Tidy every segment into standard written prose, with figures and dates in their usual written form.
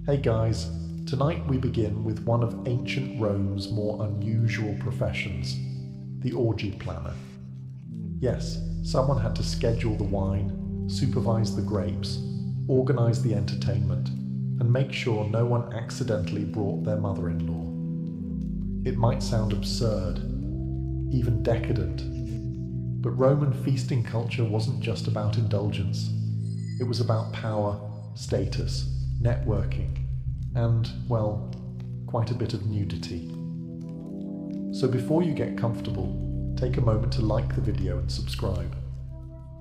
Hey guys, tonight we begin with one of ancient Rome's more unusual professions, the orgy planner. Yes, someone had to schedule the wine, supervise the grapes, organize the entertainment, and make sure no one accidentally brought their mother-in-law. It might sound absurd, even decadent, but Roman feasting culture wasn't just about indulgence. It was about power, status, networking, and, well, quite a bit of nudity. So before you get comfortable, take a moment to like the video and subscribe,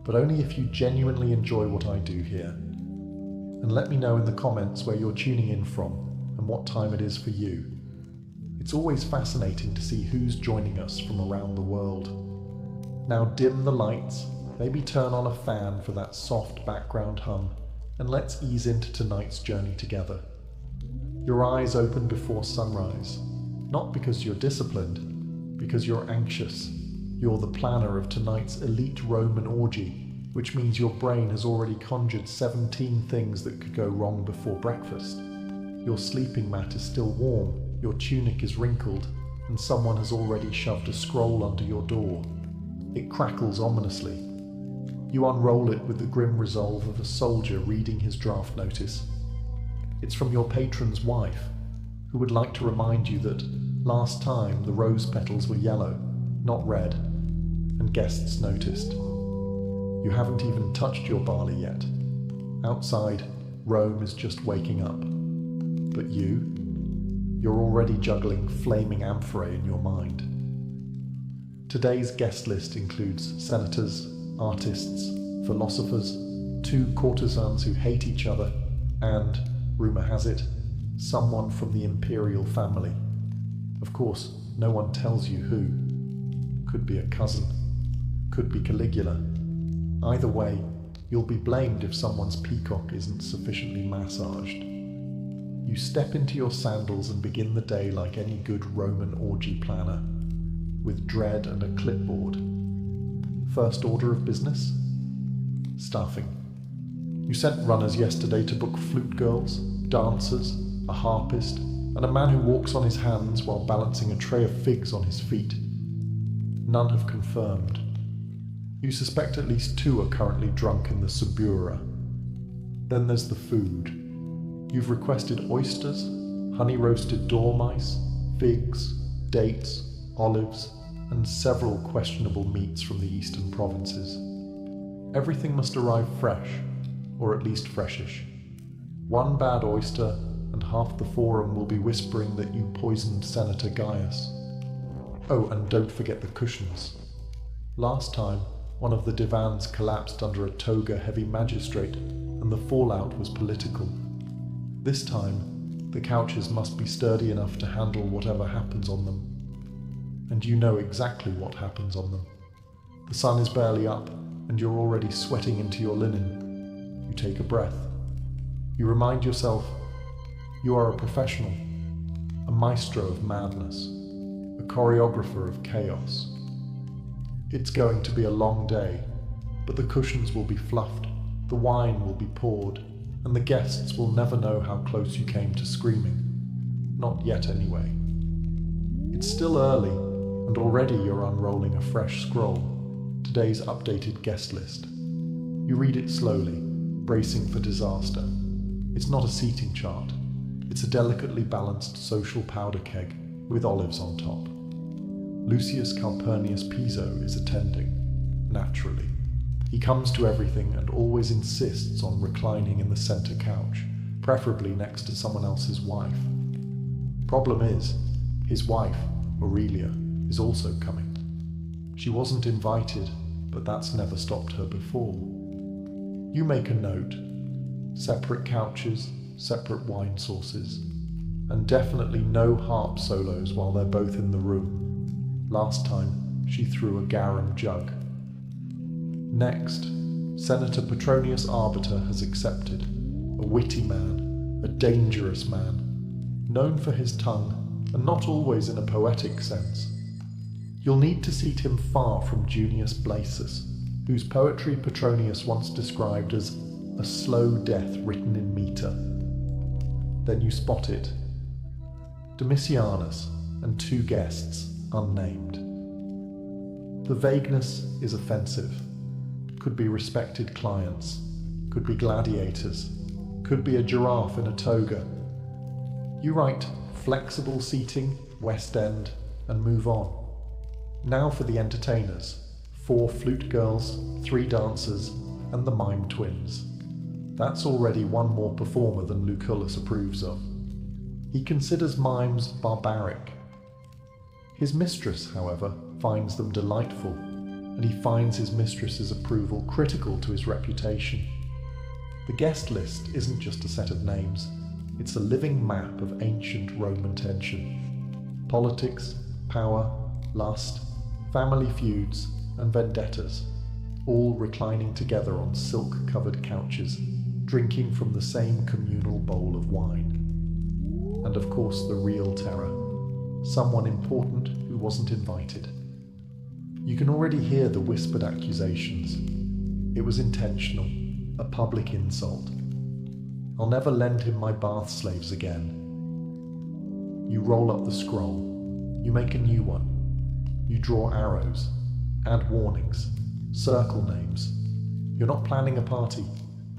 but only if you genuinely enjoy what I do here. And let me know in the comments where you're tuning in from and what time it is for you. It's always fascinating to see who's joining us from around the world. Now dim the lights, maybe turn on a fan for that soft background hum, and let's ease into tonight's journey together. Your eyes open before sunrise, not because you're disciplined, because you're anxious. You're the planner of tonight's elite Roman orgy, which means your brain has already conjured 17 things that could go wrong before breakfast. Your sleeping mat is still warm, your tunic is wrinkled, and someone has already shoved a scroll under your door. It crackles ominously. You unroll it with the grim resolve of a soldier reading his draft notice. It's from your patron's wife, who would like to remind you that last time the rose petals were yellow, not red, and guests noticed. You haven't even touched your barley yet. Outside, Rome is just waking up. But you're already juggling flaming amphorae in your mind. Today's guest list includes senators, artists, philosophers, 2 courtesans who hate each other, and, rumour has it, someone from the imperial family. Of course, no one tells you who. Could be a cousin, could be Caligula. Either way, you'll be blamed if someone's peacock isn't sufficiently massaged. You step into your sandals and begin the day like any good Roman orgy planner, with dread and a clipboard. First order of business? Staffing. You sent runners yesterday to book flute girls, dancers, a harpist, and a man who walks on his hands while balancing a tray of figs on his feet. None have confirmed. You suspect at least 2 are currently drunk in the Subura. Then there's the food. You've requested oysters, honey-roasted dormice, figs, dates, olives, and several questionable meats from the eastern provinces. Everything must arrive fresh, or at least freshish. 1 bad oyster, and half the forum will be whispering that you poisoned Senator Gaius. Oh, and don't forget the cushions. Last time, one of the divans collapsed under a toga-heavy magistrate, and the fallout was political. This time, the couches must be sturdy enough to handle whatever happens on them. And you know exactly what happens on them. The sun is barely up, and you're already sweating into your linen. You take a breath. You remind yourself, you are a professional, a maestro of madness, a choreographer of chaos. It's going to be a long day, but the cushions will be fluffed, the wine will be poured, and the guests will never know how close you came to screaming. Not yet, anyway. It's still early, and already you're unrolling a fresh scroll, today's updated guest list. You read it slowly, bracing for disaster. It's not a seating chart. It's a delicately balanced social powder keg with olives on top. Lucius Calpurnius Piso is attending, naturally. He comes to everything and always insists on reclining in the center couch, preferably next to someone else's wife. Problem is, his wife, Aurelia, is also coming. She wasn't invited, but that's never stopped her before. You make a note. Separate couches, separate wine sources, and definitely no harp solos while they're both in the room. Last time, she threw a garum jug. Next, Senator Petronius Arbiter has accepted. A witty man, a dangerous man, known for his tongue, and not always in a poetic sense. You'll need to seat him far from Junius Blasus, whose poetry Petronius once described as a slow death written in meter. Then you spot it. Domitianus and 2 guests, unnamed. The vagueness is offensive. Could be respected clients, could be gladiators, could be a giraffe in a toga. You write flexible seating, West End, and move on. Now for the entertainers: 4 flute girls, 3 dancers, and the mime twins. That's already one more performer than Lucullus approves of. He considers mimes barbaric. His mistress, however, finds them delightful, and he finds his mistress's approval critical to his reputation. The guest list isn't just a set of names, it's a living map of ancient Roman tension. Politics, power, lust, family feuds, and vendettas, all reclining together on silk-covered couches, drinking from the same communal bowl of wine. And of course the real terror, someone important who wasn't invited. You can already hear the whispered accusations. It was intentional, a public insult. I'll never lend him my bath slaves again. You roll up the scroll. You make a new one. You draw arrows, add warnings, circle names. You're not planning a party.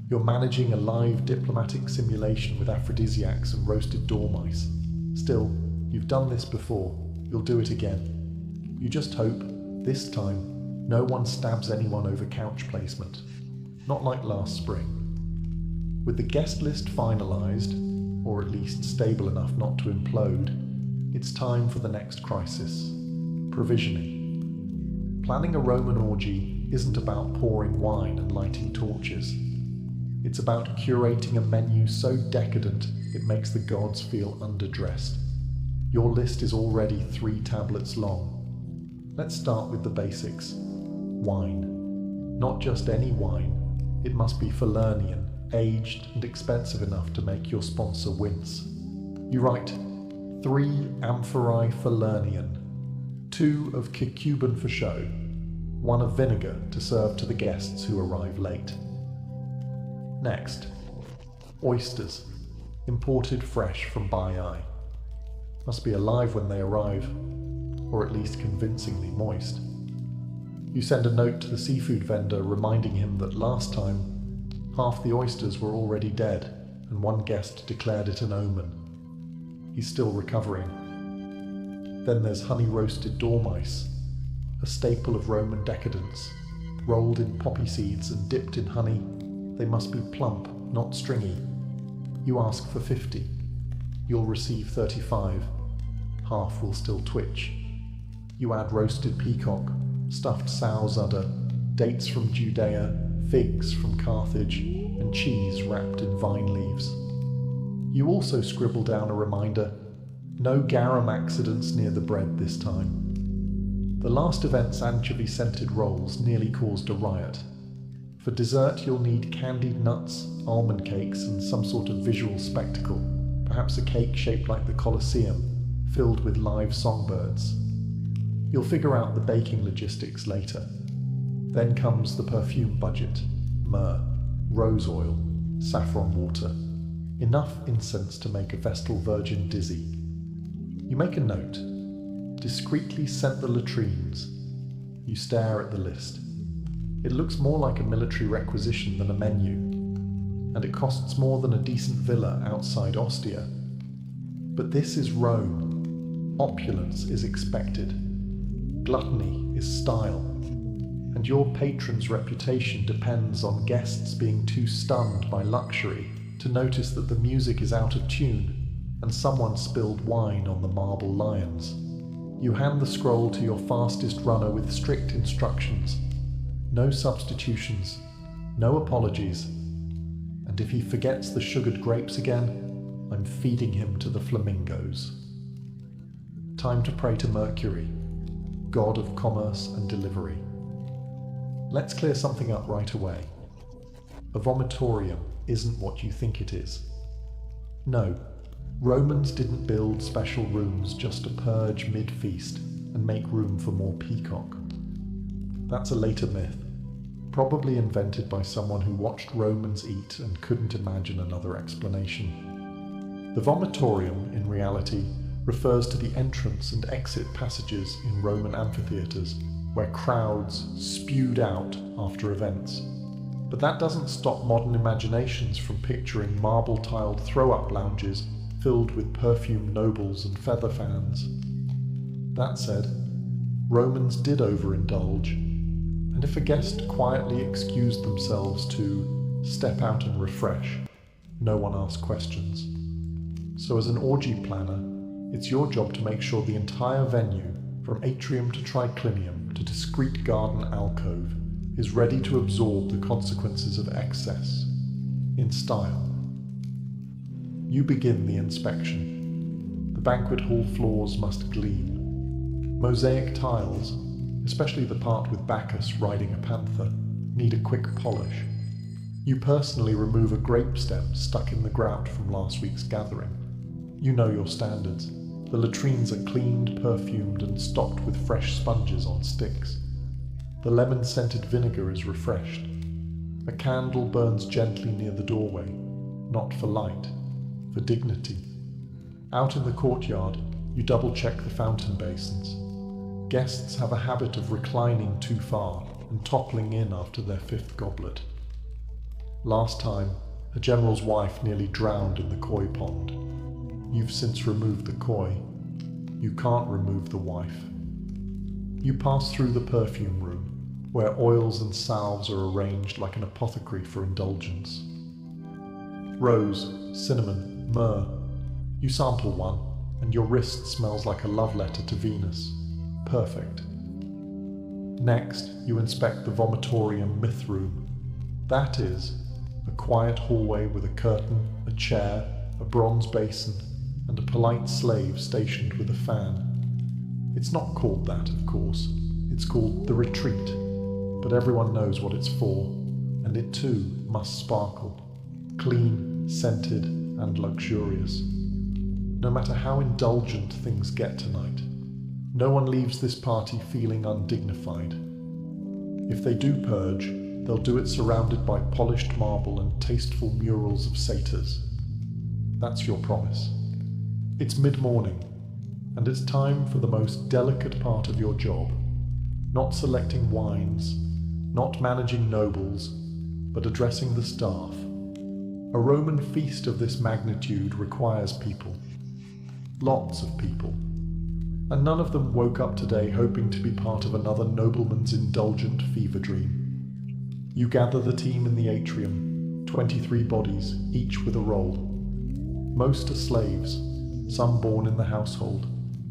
You're managing a live diplomatic simulation with aphrodisiacs and roasted dormice. Still, you've done this before. You'll do it again. You just hope, this time, no one stabs anyone over couch placement. Not like last spring. With the guest list finalized, or at least stable enough not to implode, it's time for the next crisis: provisioning. Planning a Roman orgy isn't about pouring wine and lighting torches. It's about curating a menu so decadent it makes the gods feel underdressed. Your list is already 3 tablets long. Let's start with the basics. Wine. Not just any wine. It must be Falernian, aged and expensive enough to make your sponsor wince. You write 3 amphorae Falernian, 2 of Caecuban for show, 1 of vinegar to serve to the guests who arrive late. Next, oysters, imported fresh from Baiae. Must be alive when they arrive, or at least convincingly moist. You send a note to the seafood vendor reminding him that last time, half the oysters were already dead, and 1 guest declared it an omen. He's still recovering. Then there's honey-roasted dormice, a staple of Roman decadence. Rolled in poppy seeds and dipped in honey, they must be plump, not stringy. You ask for 50. You'll receive 35. Half will still twitch. You add roasted peacock, stuffed sow's udder, dates from Judea, figs from Carthage, and cheese wrapped in vine leaves. You also scribble down a reminder: no garum accidents near the bread this time. The last event's anchovy-scented rolls nearly caused a riot. For dessert you'll need candied nuts, almond cakes, and some sort of visual spectacle, perhaps a cake shaped like the Colosseum, filled with live songbirds. You'll figure out the baking logistics later. Then comes the perfume budget: myrrh, rose oil, saffron water. Enough incense to make a Vestal Virgin dizzy. You make a note. Discreetly scent the latrines. You stare at the list. It looks more like a military requisition than a menu, and it costs more than a decent villa outside Ostia. But this is Rome. Opulence is expected. Gluttony is style. And your patron's reputation depends on guests being too stunned by luxury to notice that the music is out of tune and someone spilled wine on the marble lions. You hand the scroll to your fastest runner with strict instructions. No substitutions, no apologies. And if he forgets the sugared grapes again, I'm feeding him to the flamingos. Time to pray to Mercury, god of commerce and delivery. Let's clear something up right away. A vomitorium isn't what you think it is. No, Romans didn't build special rooms just to purge mid-feast and make room for more peacock. That's a later myth, probably invented by someone who watched Romans eat and couldn't imagine another explanation. The vomitorium, in reality, refers to the entrance and exit passages in Roman amphitheatres, where crowds spewed out after events. But that doesn't stop modern imaginations from picturing marble-tiled throw-up lounges filled with perfumed nobles and feather fans. That said, Romans did overindulge, and if a guest quietly excused themselves to step out and refresh, no one asked questions. So as an orgy planner, it's your job to make sure the entire venue, from atrium to triclinium to discreet garden alcove, is ready to absorb the consequences of excess, in style. You begin the inspection. The banquet hall floors must gleam. Mosaic tiles, especially the part with Bacchus riding a panther, need a quick polish. You personally remove a grape stem stuck in the grout from last week's gathering. You know your standards. The latrines are cleaned, perfumed, and stocked with fresh sponges on sticks. The lemon-scented vinegar is refreshed. A candle burns gently near the doorway, not for light, for dignity. Out in the courtyard, you double-check the fountain basins. Guests have a habit of reclining too far and toppling in after their fifth goblet. Last time, a general's wife nearly drowned in the koi pond. You've since removed the koi. You can't remove the wife. You pass through the perfume room, where oils and salves are arranged like an apothecary for indulgence. Rose, cinnamon, myrrh. You sample one, and your wrist smells like a love letter to Venus. Perfect. Next, you inspect the vomitorium myth room. That is, a quiet hallway with a curtain, a chair, a bronze basin, and a polite slave stationed with a fan. It's not called that, of course. It's called the retreat, but everyone knows what it's for, and it too must sparkle, clean, scented, and luxurious. No matter how indulgent things get tonight, no one leaves this party feeling undignified. If they do purge, they'll do it surrounded by polished marble and tasteful murals of satyrs. That's your promise. It's mid-morning, and it's time for the most delicate part of your job. Not selecting wines, not managing nobles, but addressing the staff. A Roman feast of this magnitude requires people. Lots of people. And none of them woke up today hoping to be part of another nobleman's indulgent fever dream. You gather the team in the atrium, 23 bodies, each with a role. Most are slaves, some born in the household,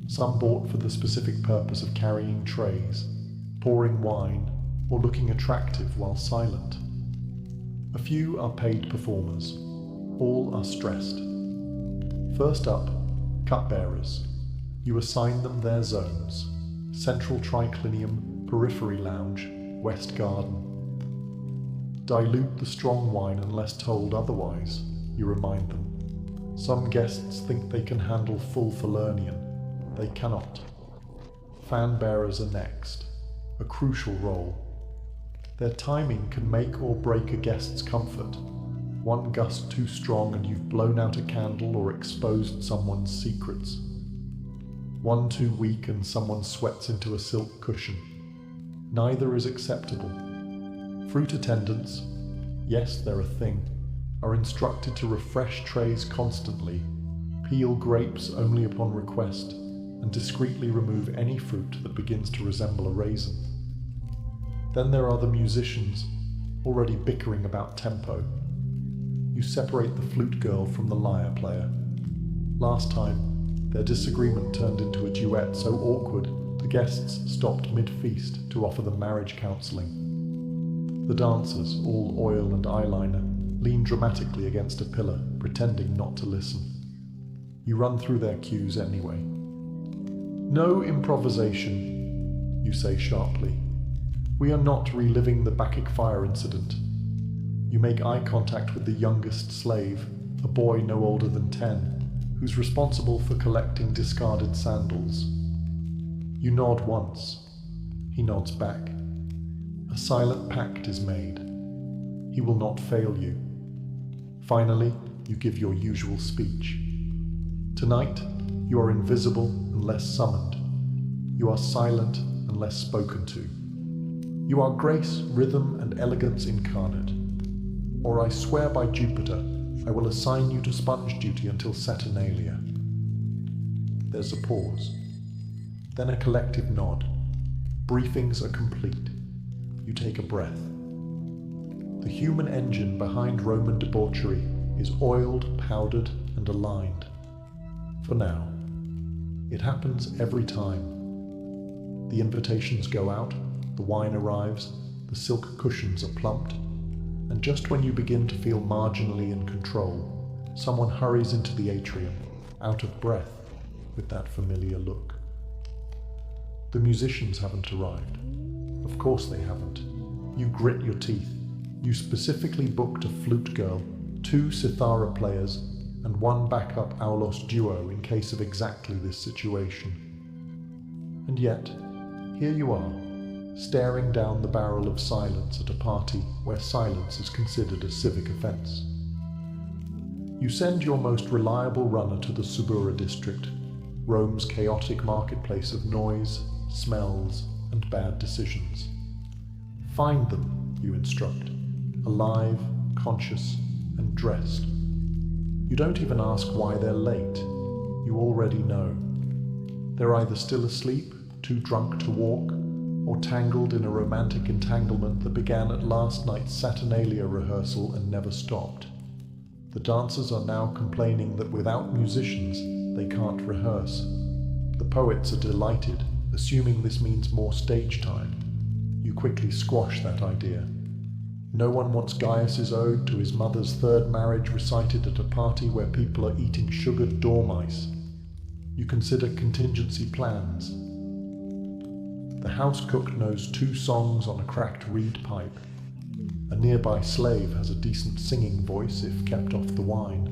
some bought for the specific purpose of carrying trays, pouring wine, or looking attractive while silent. A few are paid performers. All are stressed. First up, cupbearers. You assign them their zones: central triclinium, periphery lounge, west garden. Dilute the strong wine unless told otherwise, you remind them. Some guests think they can handle full Falernian. They cannot. Fan bearers are next, a crucial role. Their timing can make or break a guest's comfort. One gust too strong and you've blown out a candle or exposed someone's secrets. One too weak and someone sweats into a silk cushion. Neither is acceptable. Fruit attendants, yes, they're a thing, are instructed to refresh trays constantly, peel grapes only upon request, and discreetly remove any fruit that begins to resemble a raisin. Then there are the musicians, already bickering about tempo. You separate the flute girl from the lyre player. Last time, their disagreement turned into a duet so awkward the guests stopped mid-feast to offer them marriage counselling. The dancers, all oil and eyeliner, lean dramatically against a pillar, pretending not to listen. You run through their cues anyway. No improvisation, you say sharply. We are not reliving the Bacchic fire incident. You make eye contact with the youngest slave, a boy no older than 10, who's responsible for collecting discarded sandals. You nod once. He nods back. A silent pact is made. He will not fail you. Finally, you give your usual speech. Tonight, you are invisible unless summoned. You are silent unless spoken to. You are grace, rhythm, and elegance incarnate. Or I swear by Jupiter, I will assign you to sponge duty until Saturnalia. There's a pause. Then a collective nod. Briefings are complete. You take a breath. The human engine behind Roman debauchery is oiled, powdered, and aligned. For now. It happens every time. The invitations go out, the wine arrives, the silk cushions are plumped, and just when you begin to feel marginally in control, someone hurries into the atrium, out of breath, with that familiar look. The musicians haven't arrived. Of course they haven't. You grit your teeth. You specifically booked a flute girl, 2 cithara players, and 1 backup aulos duo in case of exactly this situation. And yet, here you are, staring down the barrel of silence at a party where silence is considered a civic offence. You send your most reliable runner to the Subura district, Rome's chaotic marketplace of noise, smells, and bad decisions. Find them, you instruct, alive, conscious, and dressed. You don't even ask why they're late. You already know. They're either still asleep, too drunk to walk, or tangled in a romantic entanglement that began at last night's Saturnalia rehearsal and never stopped. The dancers are now complaining that without musicians, they can't rehearse. The poets are delighted, assuming this means more stage time. You quickly squash that idea. No one wants Gaius's ode to his mother's 3rd marriage recited at a party where people are eating sugared dormice. You consider contingency plans. The house cook knows 2 songs on a cracked reed pipe. A nearby slave has a decent singing voice if kept off the wine.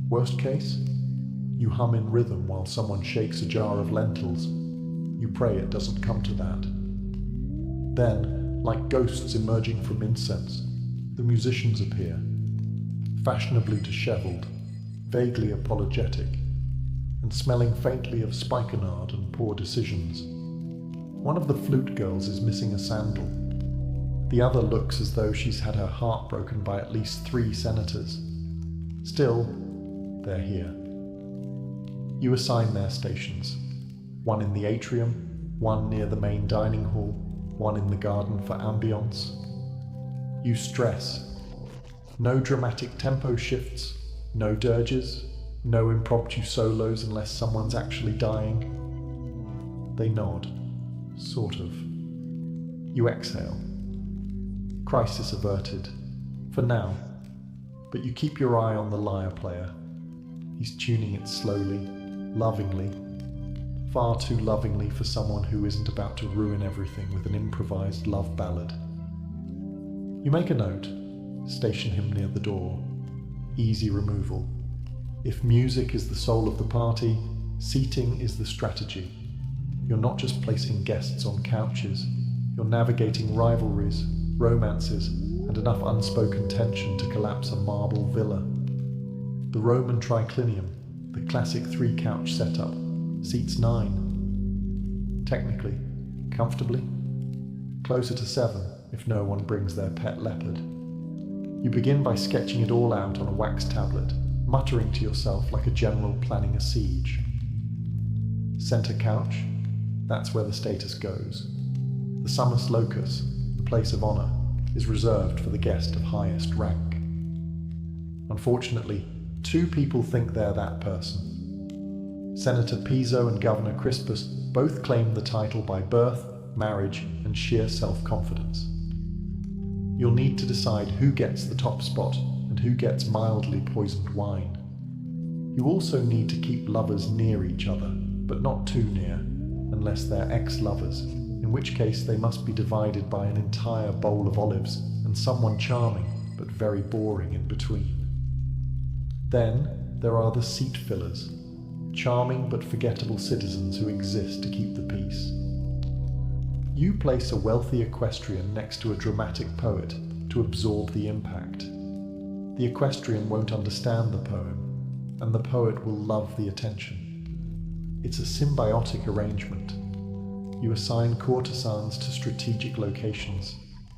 Worst case, you hum in rhythm while someone shakes a jar of lentils. You pray it doesn't come to that. Then, like ghosts emerging from incense, the musicians appear, fashionably disheveled, vaguely apologetic, and smelling faintly of spikenard and poor decisions. One of the flute girls is missing a sandal. The other looks as though she's had her heart broken by at least 3 senators. Still, they're here. You assign their stations. 1 in the atrium, 1 near the main dining hall, 1 in the garden for ambience. You stress. No dramatic tempo shifts, no dirges, no impromptu solos unless someone's actually dying. They nod. Sort of. You exhale. Crisis averted. For now. But you keep your eye on the lyre player. He's tuning it slowly, lovingly. Far too lovingly for someone who isn't about to ruin everything with an improvised love ballad. You make a note. Station him near the door. Easy removal. If music is the soul of the party, seating is the strategy. You're not just placing guests on couches, you're navigating rivalries, romances, and enough unspoken tension to collapse a marble villa. The Roman triclinium, the classic 3-couch setup, seats 9. Technically, comfortably, closer to 7 if no one brings their pet leopard. You begin by sketching it all out on a wax tablet, muttering to yourself like a general planning a siege. Center couch, that's where the status goes. The summus locus, the place of honor, is reserved for the guest of highest rank. Unfortunately, 2 people think they're that person. Senator Piso and Governor Crispus both claim the title by birth, marriage, and sheer self-confidence. You'll need to decide who gets the top spot and who gets mildly poisoned wine. You also need to keep lovers near each other, but not too near, unless they're ex-lovers, in which case they must be divided by an entire bowl of olives and someone charming but very boring in between. Then there are the seat fillers, charming but forgettable citizens who exist to keep the peace. You place a wealthy equestrian next to a dramatic poet to absorb the impact. The equestrian won't understand the poem, and the poet will love the attention. It's a symbiotic arrangement. You assign courtesans to strategic locations,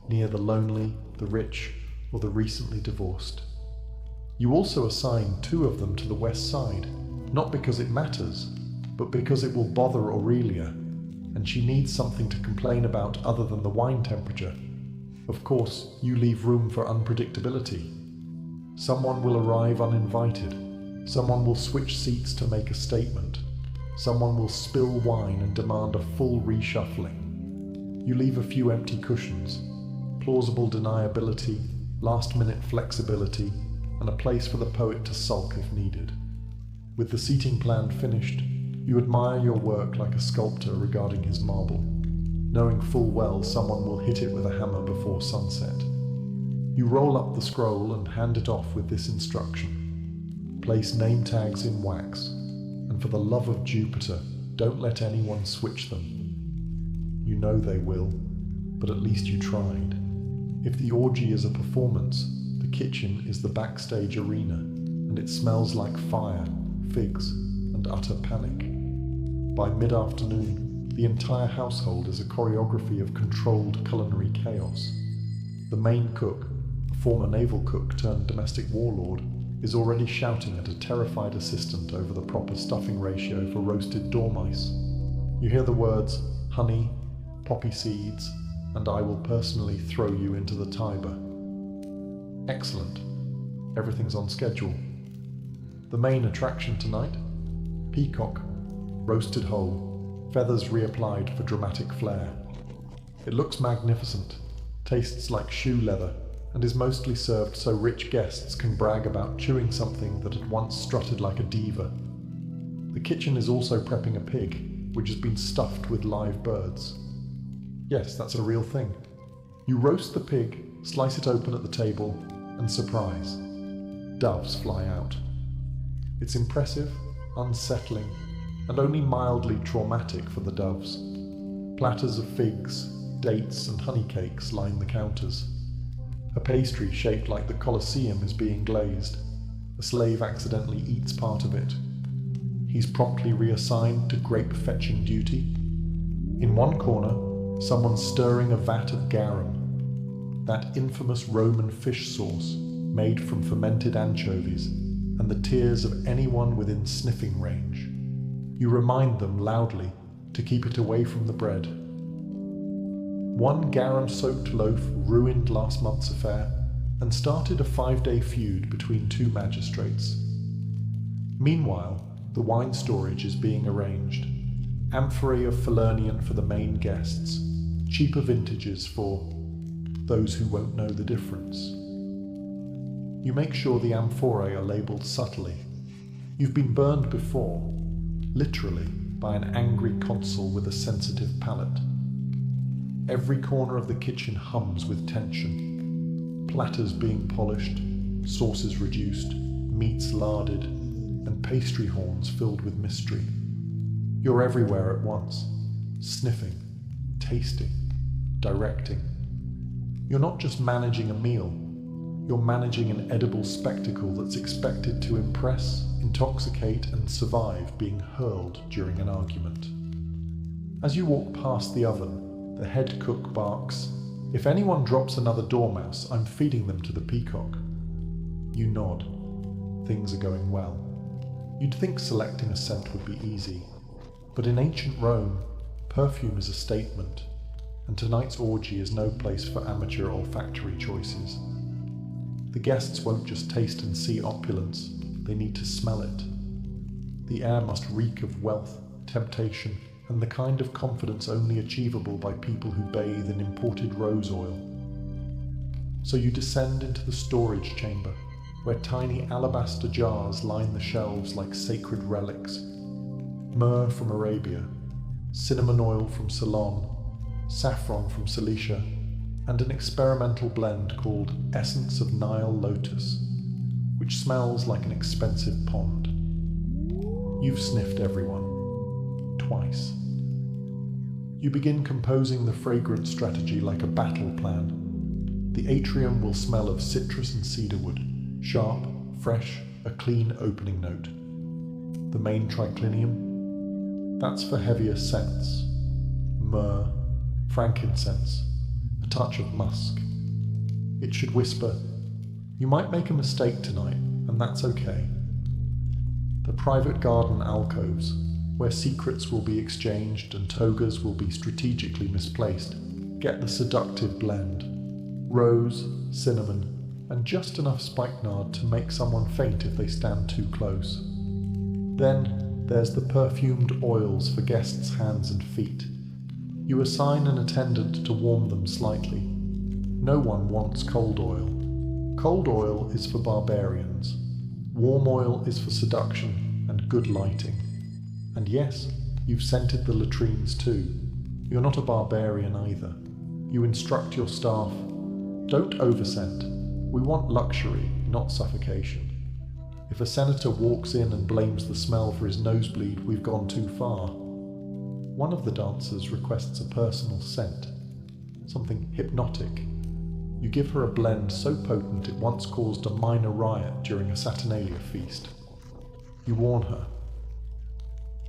near the lonely, the rich, or the recently divorced. You also assign 2 of them to the west side, not because it matters, but because it will bother Aurelia, and she needs something to complain about other than the wine temperature. Of course, you leave room for unpredictability. Someone will arrive uninvited. Someone will switch seats to make a statement. Someone will spill wine and demand a full reshuffling. You leave a few empty cushions, plausible deniability, last-minute flexibility, and a place for the poet to sulk if needed. With the seating plan finished, you admire your work like a sculptor regarding his marble, knowing full well someone will hit it with a hammer before sunset. You roll up the scroll and hand it off with this instruction. Place name tags in wax, and for the love of Jupiter, don't let anyone switch them. You know they will, but at least you tried. If the orgy is a performance, the kitchen is the backstage arena, and it smells like fire, figs, and utter panic. By mid-afternoon, the entire household is a choreography of controlled culinary chaos. The main cook, a former naval cook turned domestic warlord, is already shouting at a terrified assistant over the proper stuffing ratio for roasted dormice. You hear the words, honey, poppy seeds, and I will personally throw you into the Tiber. Excellent. Everything's on schedule. The main attraction tonight? Peacock, roasted whole, feathers reapplied for dramatic flair. It looks magnificent, tastes like shoe leather, and is mostly served so rich guests can brag about chewing something that had once strutted like a diva. The kitchen is also prepping a pig, which has been stuffed with live birds. Yes, that's a real thing. You roast the pig, slice it open at the table, and surprise, doves fly out. It's impressive, unsettling, and only mildly traumatic for the doves. Platters of figs, dates, and honey cakes line the counters. A pastry shaped like the Colosseum is being glazed. A slave accidentally eats part of it. He's promptly reassigned to grape-fetching duty. In one corner, someone's stirring a vat of garum, that infamous Roman fish sauce made from fermented anchovies and the tears of anyone within sniffing range. You remind them loudly to keep it away from the bread. One garum-soaked loaf ruined last month's affair and started a 5-day feud between 2 magistrates. Meanwhile, the wine storage is being arranged. Amphorae of Falernian for the main guests, cheaper vintages for those who won't know the difference. You make sure the amphorae are labelled subtly. You've been burned before, literally, by an angry consul with a sensitive palate. Every corner of the kitchen hums with tension. Platters being polished, sauces reduced, meats larded, and pastry horns filled with mystery. You're everywhere at once, sniffing, tasting, directing. You're not just managing a meal, you're managing an edible spectacle that's expected to impress, intoxicate, and survive being hurled during an argument. As you walk past the oven, the head cook barks, "If anyone drops another dormouse, I'm feeding them to the peacock." You nod. Things are going well. You'd think selecting a scent would be easy, but in ancient Rome, perfume is a statement, and tonight's orgy is no place for amateur olfactory choices. The guests won't just taste and see opulence, they need to smell it. The air must reek of wealth, temptation, and the kind of confidence only achievable by people who bathe in imported rose oil. So you descend into the storage chamber, where tiny alabaster jars line the shelves like sacred relics. Myrrh from Arabia, cinnamon oil from Ceylon, saffron from Cilicia, and an experimental blend called Essence of Nile Lotus, which smells like an expensive pond. You've sniffed everyone. Twice. You begin composing the fragrance strategy like a battle plan. The atrium will smell of citrus and cedarwood, sharp, fresh, a clean opening note. The main triclinium, that's for heavier scents. Myrrh, frankincense, a touch of musk. It should whisper, "You might make a mistake tonight, and that's okay." The private garden alcoves, where secrets will be exchanged and togas will be strategically misplaced, get the seductive blend. Rose, cinnamon, and just enough spikenard to make someone faint if they stand too close. Then there's the perfumed oils for guests' hands and feet. You assign an attendant to warm them slightly. No one wants cold oil. Cold oil is for barbarians. Warm oil is for seduction and good lighting. And yes, you've scented the latrines too. You're not a barbarian either. You instruct your staff, don't overscent. We want luxury, not suffocation. If a senator walks in and blames the smell for his nosebleed, we've gone too far. One of the dancers requests a personal scent, something hypnotic. You give her a blend so potent it once caused a minor riot during a Saturnalia feast. You warn her.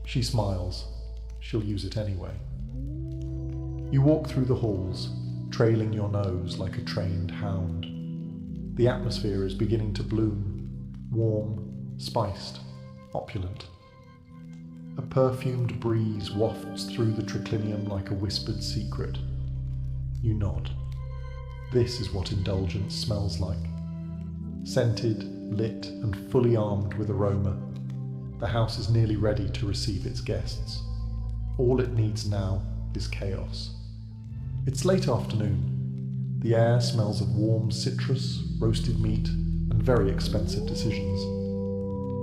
She smiles. She'll use it anyway. You walk through the halls, trailing your nose like a trained hound. The atmosphere is beginning to bloom, warm, spiced, opulent. A perfumed breeze wafts through the triclinium like a whispered secret. You nod. This is what indulgence smells like. Scented, lit, and fully armed with aroma, the house is nearly ready to receive its guests. All it needs now is chaos. It's late afternoon. The air smells of warm citrus, roasted meat, and very expensive decisions.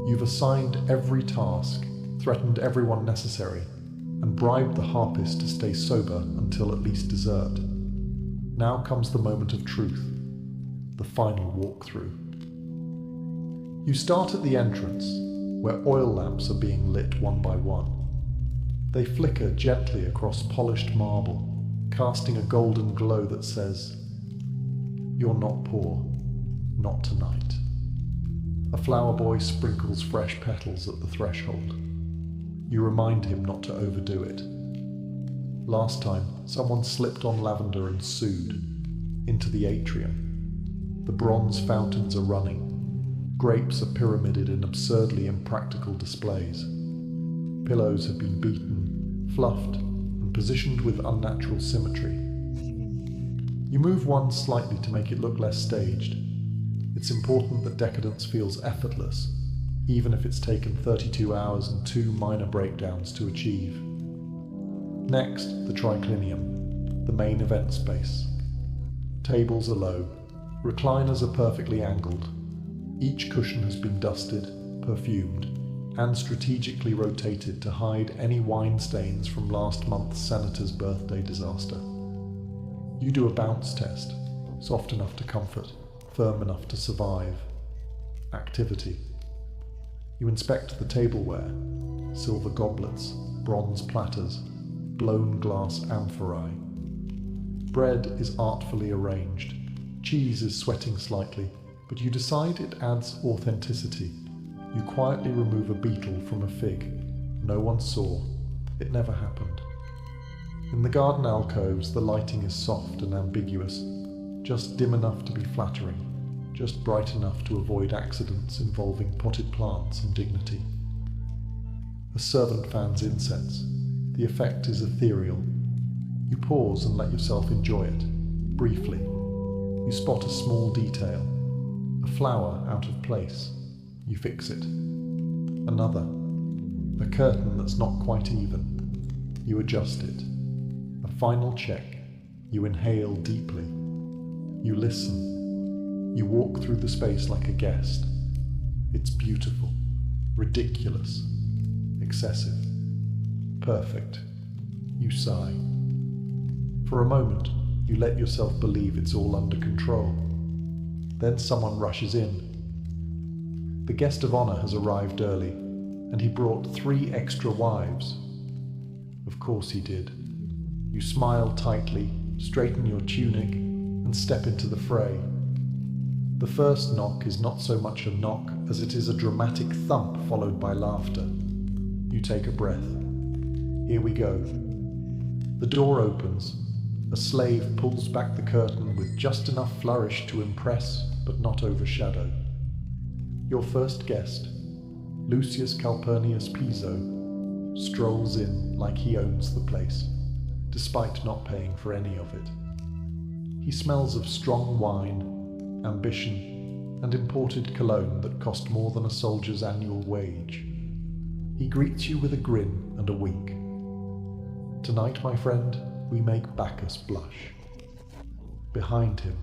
You've assigned every task, threatened everyone necessary, and bribed the harpist to stay sober until at least dessert. Now comes the moment of truth, the final walkthrough. You start at the entrance, where oil lamps are being lit one by one. They flicker gently across polished marble, casting a golden glow that says, "You're not poor, not tonight." A flower boy sprinkles fresh petals at the threshold. You remind him not to overdo it. Last time, someone slipped on lavender and sued. Into the atrium. The bronze fountains are running. Grapes are pyramided in absurdly impractical displays. Pillows have been beaten, fluffed, and positioned with unnatural symmetry. You move one slightly to make it look less staged. It's important that decadence feels effortless, even if it's taken 32 hours and 2 minor breakdowns to achieve. Next, the triclinium, the main event space. Tables are low, recliners are perfectly angled. Each cushion has been dusted, perfumed, and strategically rotated to hide any wine stains from last month's senator's birthday disaster. You do a bounce test, soft enough to comfort, firm enough to survive. Activity. You inspect the tableware, silver goblets, bronze platters, blown glass amphorae. Bread is artfully arranged. Cheese is sweating slightly, but you decide it adds authenticity. You quietly remove a beetle from a fig. No one saw. It never happened. In the garden alcoves, the lighting is soft and ambiguous, just dim enough to be flattering, just bright enough to avoid accidents involving potted plants and dignity. A servant fans incense. The effect is ethereal. You pause and let yourself enjoy it, briefly. You spot a small detail. A flower out of place. You fix it. Another. A curtain that's not quite even. You adjust it. A final check. You inhale deeply. You listen. You walk through the space like a guest. It's beautiful, ridiculous, excessive, perfect. You sigh. For a moment, you let yourself believe it's all under control. Then someone rushes in. The guest of honor has arrived early, and he brought 3 extra wives. Of course he did. You smile tightly, straighten your tunic, and step into the fray. The first knock is not so much a knock as it is a dramatic thump followed by laughter. You take a breath. Here we go. The door opens. A slave pulls back the curtain with just enough flourish to impress but not overshadow. Your first guest, Lucius Calpurnius Piso, strolls in like he owns the place, despite not paying for any of it. He smells of strong wine, ambition, and imported cologne that cost more than a soldier's annual wage. He greets you with a grin and a wink. Tonight, my friend, we make Bacchus blush. Behind him,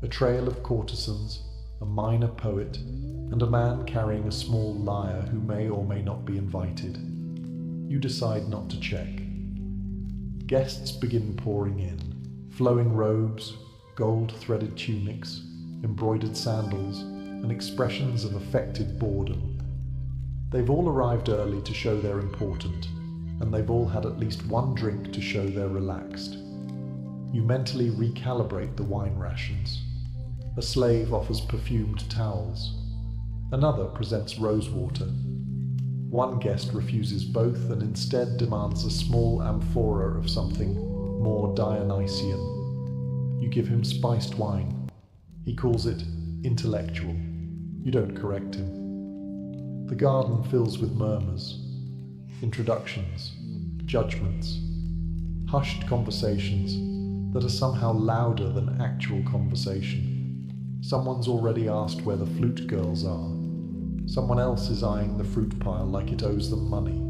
a trail of courtesans, a minor poet, and a man carrying a small lyre who may or may not be invited. You decide not to check. Guests begin pouring in, flowing robes, gold-threaded tunics, embroidered sandals, and expressions of affected boredom. They've all arrived early to show they're important, and they've all had at least one drink to show they're relaxed. You mentally recalibrate the wine rations. A slave offers perfumed towels. Another presents rosewater. One guest refuses both and instead demands a small amphora of something more Dionysian. You give him spiced wine. He calls it intellectual. You don't correct him. The garden fills with murmurs, introductions, judgments, hushed conversations that are somehow louder than actual conversation. Someone's already asked where the flute girls are. Someone else is eyeing the fruit pile like it owes them money.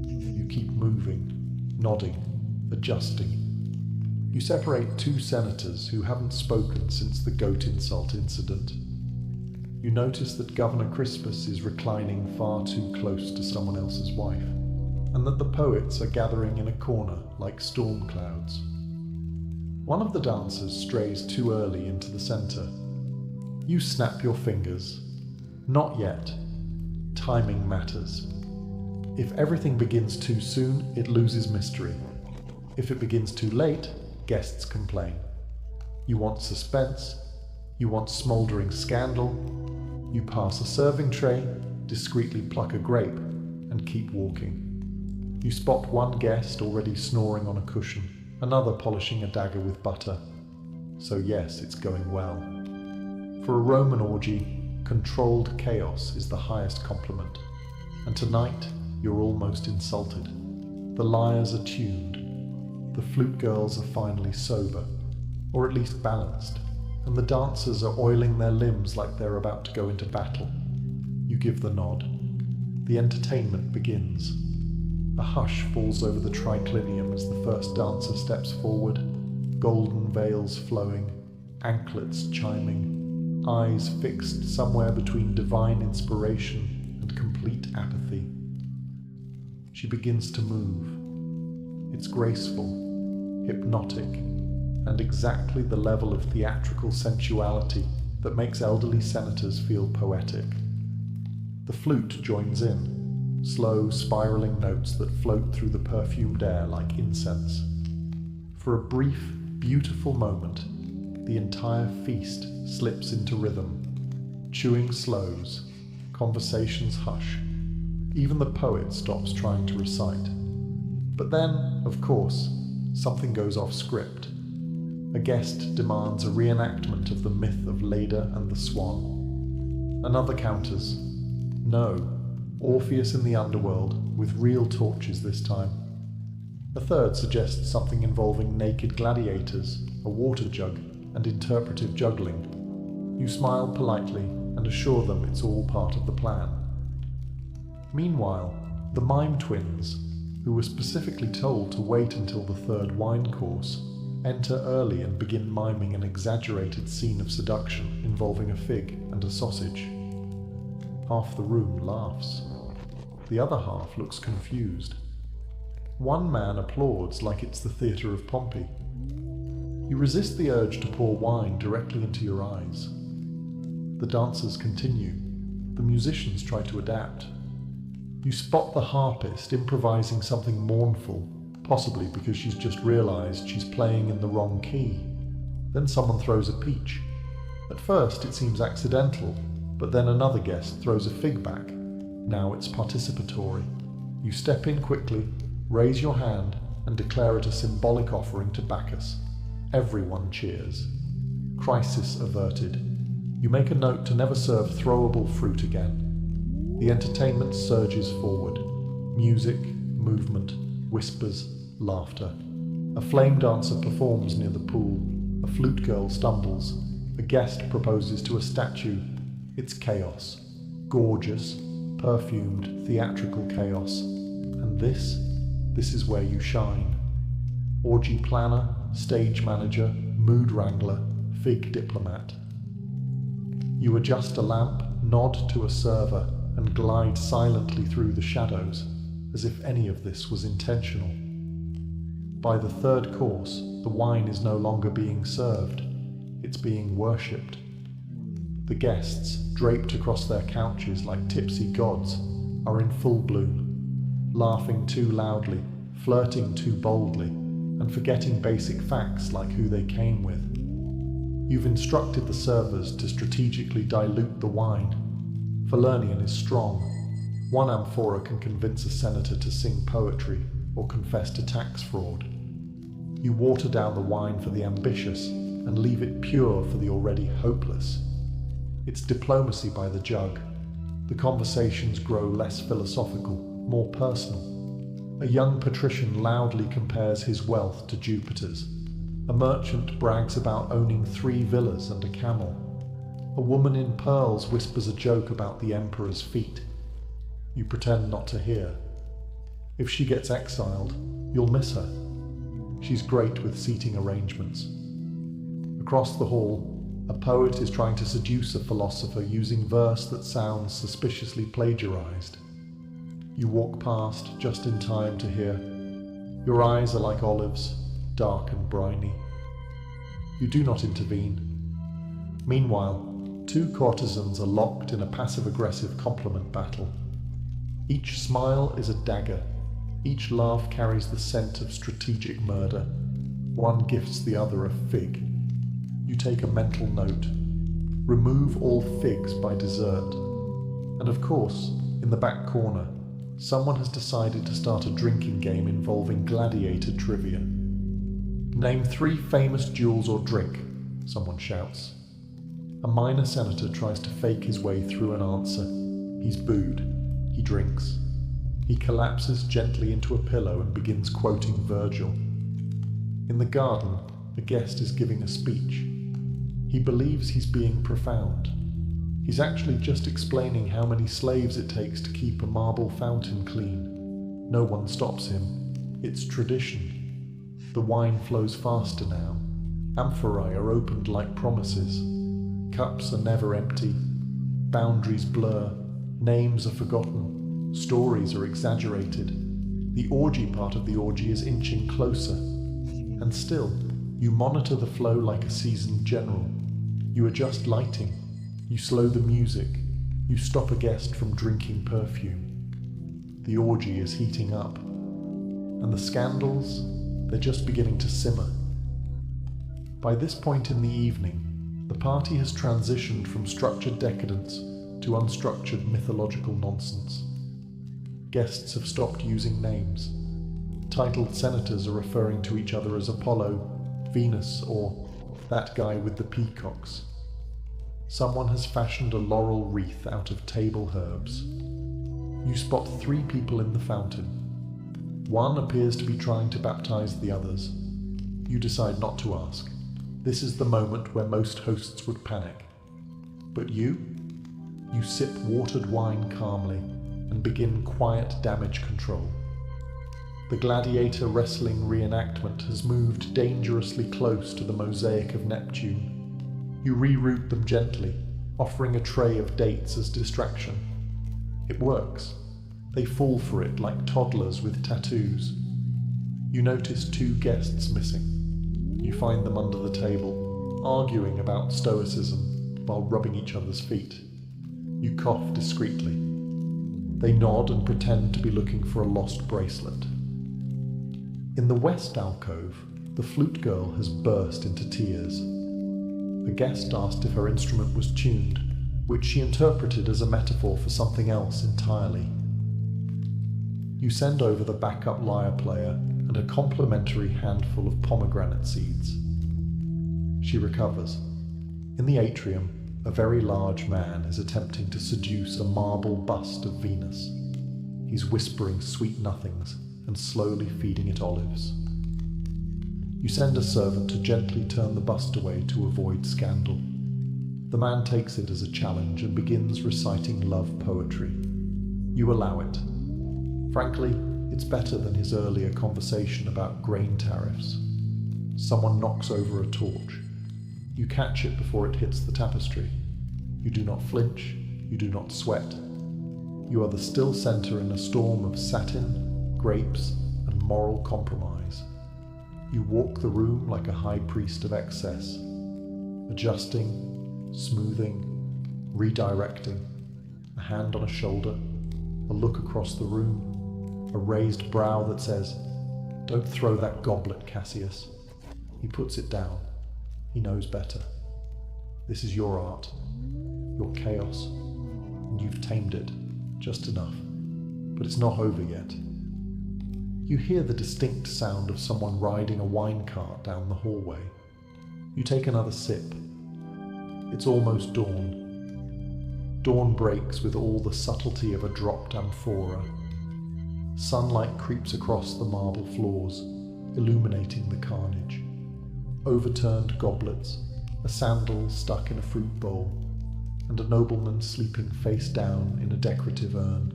You keep moving, nodding, adjusting. You separate two senators who haven't spoken since the goat insult incident. You notice that Governor Crispus is reclining far too close to someone else's wife, and that the poets are gathering in a corner like storm clouds. One of the dancers strays too early into the center. You snap your fingers. Not yet. Timing matters. If everything begins too soon, it loses mystery. If it begins too late, guests complain. You want suspense. You want smoldering scandal. You pass a serving tray, discreetly pluck a grape, and keep walking. You spot one guest already snoring on a cushion, another polishing a dagger with butter. So yes, it's going well. For a Roman orgy, controlled chaos is the highest compliment, and tonight you're almost insulted. The lyres are tuned, the flute girls are finally sober, or at least balanced, and the dancers are oiling their limbs like they're about to go into battle. You give the nod. The entertainment begins. A hush falls over the triclinium as the first dancer steps forward, golden veils flowing, anklets chiming, eyes fixed somewhere between divine inspiration and complete apathy. She begins to move. It's graceful, hypnotic, and exactly the level of theatrical sensuality that makes elderly senators feel poetic. The flute joins in, slow, spiraling notes that float through the perfumed air like incense. For a brief, beautiful moment, the entire feast slips into rhythm. Chewing slows, conversations hush. Even the poet stops trying to recite. But then, of course, something goes off script. A guest demands a reenactment of the myth of Leda and the Swan. Another counters, no, Orpheus in the underworld, with real torches this time. A third suggests something involving naked gladiators, a water jug, and interpretive juggling. You smile politely and assure them it's all part of the plan. Meanwhile, the mime twins, who were specifically told to wait until the third wine course, enter early and begin miming an exaggerated scene of seduction involving a fig and a sausage. Half the room laughs. The other half looks confused. One man applauds like it's the theatre of Pompey. You resist the urge to pour wine directly into your eyes. The dancers continue. The musicians try to adapt. You spot the harpist improvising something mournful, possibly because she's just realized she's playing in the wrong key. Then someone throws a peach. At first it seems accidental, But then another guest throws a fig back. Now it's participatory. You step in quickly, raise your hand, and declare it a symbolic offering to Bacchus. Everyone cheers. Crisis averted. You make a note to never serve throwable fruit again. The entertainment surges forward. Music, movement, whispers, laughter. A flame dancer performs near the pool. A flute girl stumbles. A guest proposes to a statue. It's chaos. Gorgeous, perfumed, theatrical chaos. And this is where you shine. Orgy planner, stage manager, mood wrangler, fig diplomat. You adjust a lamp, nod to a server, and glide silently through the shadows, as if any of this was intentional. By the third course, the wine is no longer being served, it's being worshipped. The guests, draped across their couches like tipsy gods, are in full bloom, laughing too loudly, flirting too boldly, and forgetting basic facts like who they came with. You've instructed the servers to strategically dilute the wine. Falernian is strong. One amphora can convince a senator to sing poetry or confess to tax fraud. You water down the wine for the ambitious and leave it pure for the already hopeless. It's diplomacy by the jug. The conversations grow less philosophical, more personal. A young patrician loudly compares his wealth to Jupiter's. A merchant brags about owning 3 villas and a camel. A woman in pearls whispers a joke about the emperor's feet. You pretend not to hear. If she gets exiled, you'll miss her. She's great with seating arrangements. Across the hall, a poet is trying to seduce a philosopher using verse that sounds suspiciously plagiarized. You walk past just in time to hear, "Your eyes are like olives, dark and briny." You do not intervene. Meanwhile, 2 courtesans are locked in a passive-aggressive compliment battle. Each smile is a dagger. Each laugh carries the scent of strategic murder. One gifts the other a fig. You take a mental note. Remove all figs by dessert. And of course, in the back corner, someone has decided to start a drinking game involving gladiator trivia. "Name 3 famous duels or drink," someone shouts. A minor senator tries to fake his way through an answer. He's booed. He drinks. He collapses gently into a pillow and begins quoting Virgil. In the garden, a guest is giving a speech. He believes he's being profound. He's actually just explaining how many slaves it takes to keep a marble fountain clean. No one stops him. It's tradition. The wine flows faster now. Amphorae are opened like promises. Cups are never empty. Boundaries blur. Names are forgotten. Stories are exaggerated. The orgy part of the orgy is inching closer. And still, you monitor the flow like a seasoned general. You adjust lighting. You slow the music. You stop a guest from drinking perfume. The orgy is heating up. And the scandals, they're just beginning to simmer. By this point in the evening, the party has transitioned from structured decadence to unstructured mythological nonsense. Guests have stopped using names. Titled senators are referring to each other as Apollo, Venus, or that guy with the peacocks. Someone has fashioned a laurel wreath out of table herbs. You spot 3 people in the fountain. One appears to be trying to baptize the others. You decide not to ask. This is the moment where most hosts would panic. But you sip watered wine calmly and begin quiet damage control. The gladiator wrestling reenactment has moved dangerously close to the mosaic of Neptune. You reroute them gently, offering a tray of dates as distraction. It works. They fall for it like toddlers with tattoos. You notice 2 guests missing. You find them under the table, arguing about stoicism while rubbing each other's feet. You cough discreetly. They nod and pretend to be looking for a lost bracelet. In the west alcove, the flute girl has burst into tears. A guest asked if her instrument was tuned. which she interpreted as a metaphor for something else entirely. You send over the backup lyre player and a complimentary handful of pomegranate seeds. She recovers. In the atrium, a very large man is attempting to seduce a marble bust of Venus. He's whispering sweet nothings and slowly feeding it olives. You send a servant to gently turn the bust away to avoid scandal. The man takes it as a challenge and begins reciting love poetry. You allow it. Frankly, it's better than his earlier conversation about grain tariffs. Someone knocks over a torch. You catch it before it hits the tapestry. You do not flinch, you do not sweat. You are the still center in a storm of satin, grapes, and moral compromise. You walk the room like a high priest of excess, adjusting, smoothing, redirecting, a hand on a shoulder, a look across the room, a raised brow that says, "Don't throw that goblet, Cassius." He puts it down. He knows better. This is your art, your chaos, and you've tamed it just enough. But it's not over yet. You hear the distinct sound of someone riding a wine cart down the hallway. You take another sip. It's almost dawn. Dawn breaks with all the subtlety of a dropped amphora. Sunlight creeps across the marble floors, illuminating the carnage. Overturned goblets, a sandal stuck in a fruit bowl, and a nobleman sleeping face down in a decorative urn.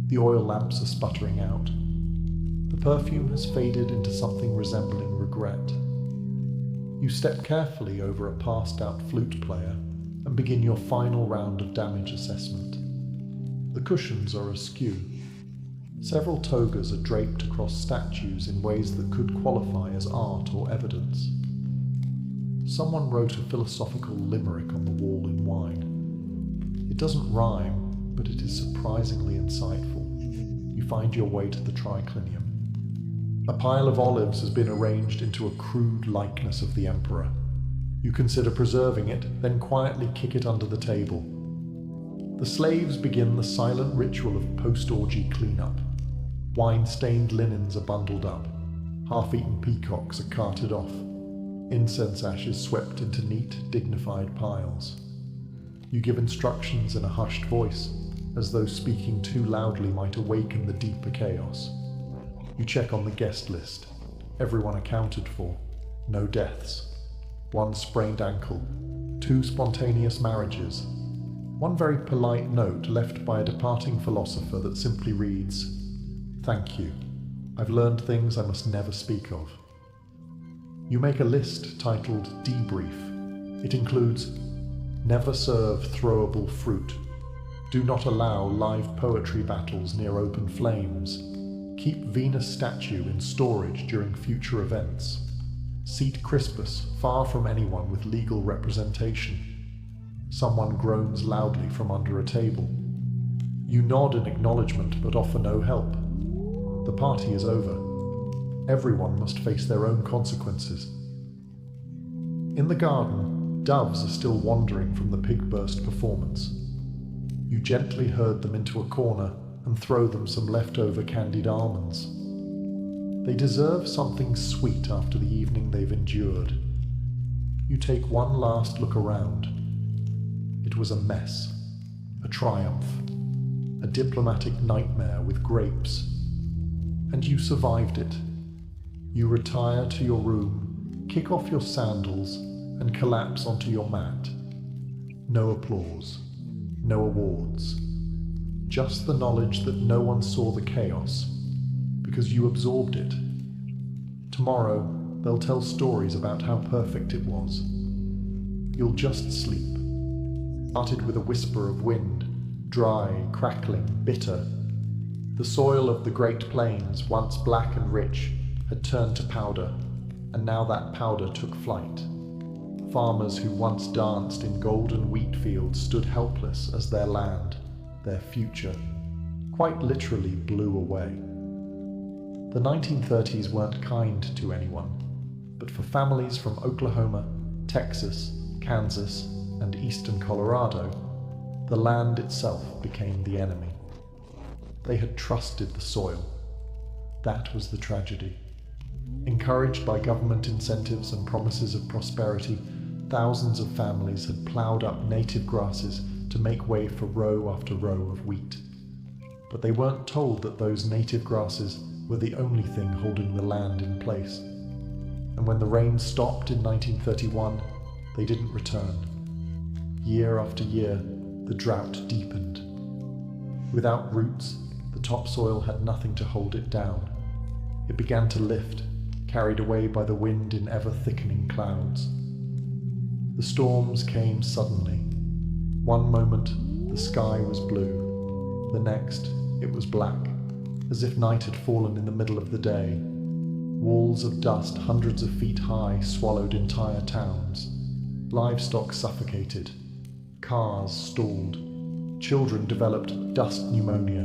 The oil lamps are sputtering out. The perfume has faded into something resembling regret. You step carefully over a passed-out flute player and begin your final round of damage assessment. The cushions are askew. Several togas are draped across statues in ways that could qualify as art or evidence. Someone wrote a philosophical limerick on the wall in wine. It doesn't rhyme, but it is surprisingly insightful. You find your way to the triclinium. A pile of olives has been arranged into a crude likeness of the emperor. You consider preserving it, then quietly kick it under the table. The slaves begin the silent ritual of post-orgy cleanup. Wine-stained linens are bundled up. Half-eaten peacocks are carted off. Incense ashes swept into neat, dignified piles. You give instructions in a hushed voice, as though speaking too loudly might awaken the deeper chaos. You check on the guest list. Everyone accounted for. No deaths. 1 sprained ankle. 2 spontaneous marriages. 1 very polite note left by a departing philosopher that simply reads, "Thank you. I've learned things I must never speak of." You make a list titled Debrief. It includes, never serve throwable fruit. Do not allow live poetry battles near open flames. Keep Venus statue in storage during future events. Seat Crispus far from anyone with legal representation. Someone groans loudly from under a table. You nod in acknowledgement but offer no help. The party is over. Everyone must face their own consequences. In the garden, doves are still wandering from the pig-burst performance. You gently herd them into a corner and throw them some leftover candied almonds. They deserve something sweet after the evening they've endured. You take one last look around. It was a mess, a triumph, a diplomatic nightmare with grapes. And you survived it. You retire to your room, kick off your sandals, and collapse onto your mat. No applause, no awards. Just the knowledge that no one saw the chaos, because you absorbed it. Tomorrow, they'll tell stories about how perfect it was. You'll just sleep. Started with a whisper of wind, dry, crackling, bitter. The soil of the Great Plains, once black and rich, had turned to powder, and now that powder took flight. Farmers who once danced in golden wheat fields stood helpless as their land, their future, quite literally blew away. The 1930s weren't kind to anyone, but for families from Oklahoma, Texas, Kansas, and eastern Colorado, The land itself became the enemy. They had trusted the soil. That was the tragedy. Encouraged by government incentives and promises of prosperity, thousands of families had ploughed up native grasses to make way for row after row of wheat. But they weren't told that those native grasses were the only thing holding the land in place. And when the rain stopped in 1931, they didn't return. Year after year, the drought deepened. Without roots, the topsoil had nothing to hold it down. It began to lift, carried away by the wind in ever-thickening clouds. The storms came suddenly. One moment, the sky was blue. The next, it was black, as if night had fallen in the middle of the day. Walls of dust hundreds of feet high swallowed entire towns. Livestock suffocated. Cars stalled. Children developed dust pneumonia.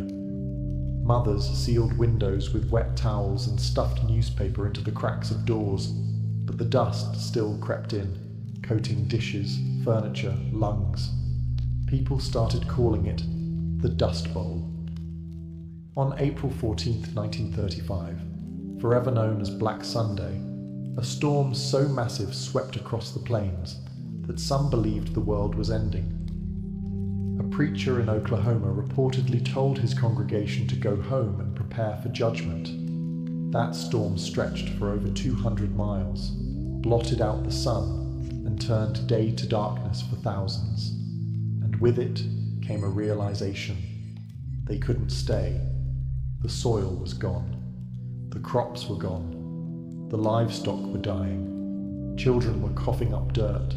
Mothers sealed windows with wet towels and stuffed newspaper into the cracks of doors, but the dust still crept in, coating dishes, furniture, lungs. People started calling it the Dust Bowl. On April 14, 1935, forever known as Black Sunday, a storm so massive swept across the plains that some believed the world was ending. A preacher in Oklahoma reportedly told his congregation to go home and prepare for judgment. That storm stretched for over 200 miles, blotted out the sun, and turned day to darkness for thousands. And with it came a realization. They couldn't stay. The soil was gone. The crops were gone. The livestock were dying. Children were coughing up dirt.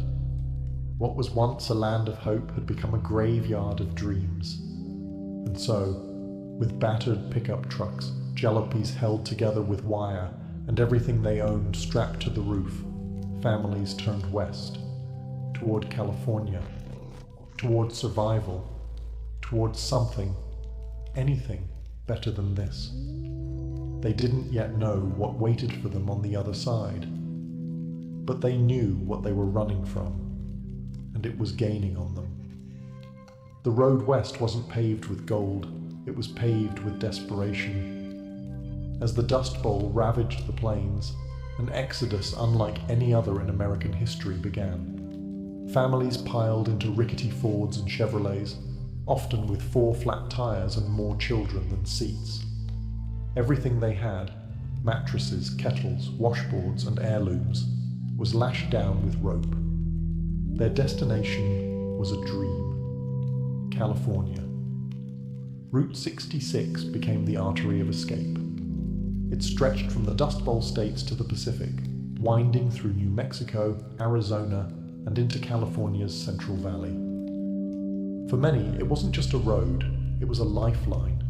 What was once a land of hope had become a graveyard of dreams. And so, with battered pickup trucks, jalopies held together with wire, and everything they owned strapped to the roof, families turned west, toward California, toward survival, toward something, anything better than this. They didn't yet know what waited for them on the other side, but they knew what they were running from, and it was gaining on them. The road west wasn't paved with gold, it was paved with desperation. As the Dust Bowl ravaged the plains, an exodus unlike any other in American history began. Families piled into rickety Fords and Chevrolets, often with 4 flat tires and more children than seats. Everything they had, mattresses, kettles, washboards, and heirlooms, was lashed down with rope. Their destination was a dream. California. Route 66 became the artery of escape. It stretched from the Dust Bowl states to the Pacific, winding through New Mexico, Arizona, and into California's Central Valley. For many, it wasn't just a road, it was a lifeline.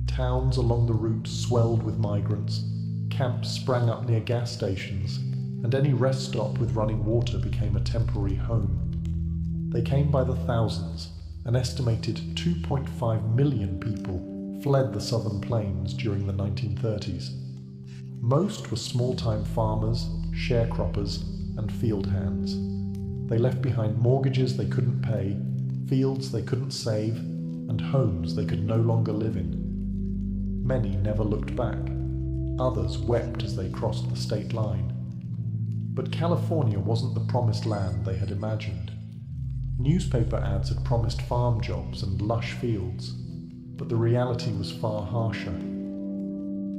Towns along the route swelled with migrants, camps sprang up near gas stations, and any rest stop with running water became a temporary home. They came by the thousands. An estimated 2.5 million people fled the southern plains during the 1930s. Most were small-time farmers, sharecroppers, and field hands. They left behind mortgages they couldn't pay, fields they couldn't save, and homes they could no longer live in. Many never looked back. Others wept as they crossed the state line. But California wasn't the promised land they had imagined. Newspaper ads had promised farm jobs and lush fields, but the reality was far harsher.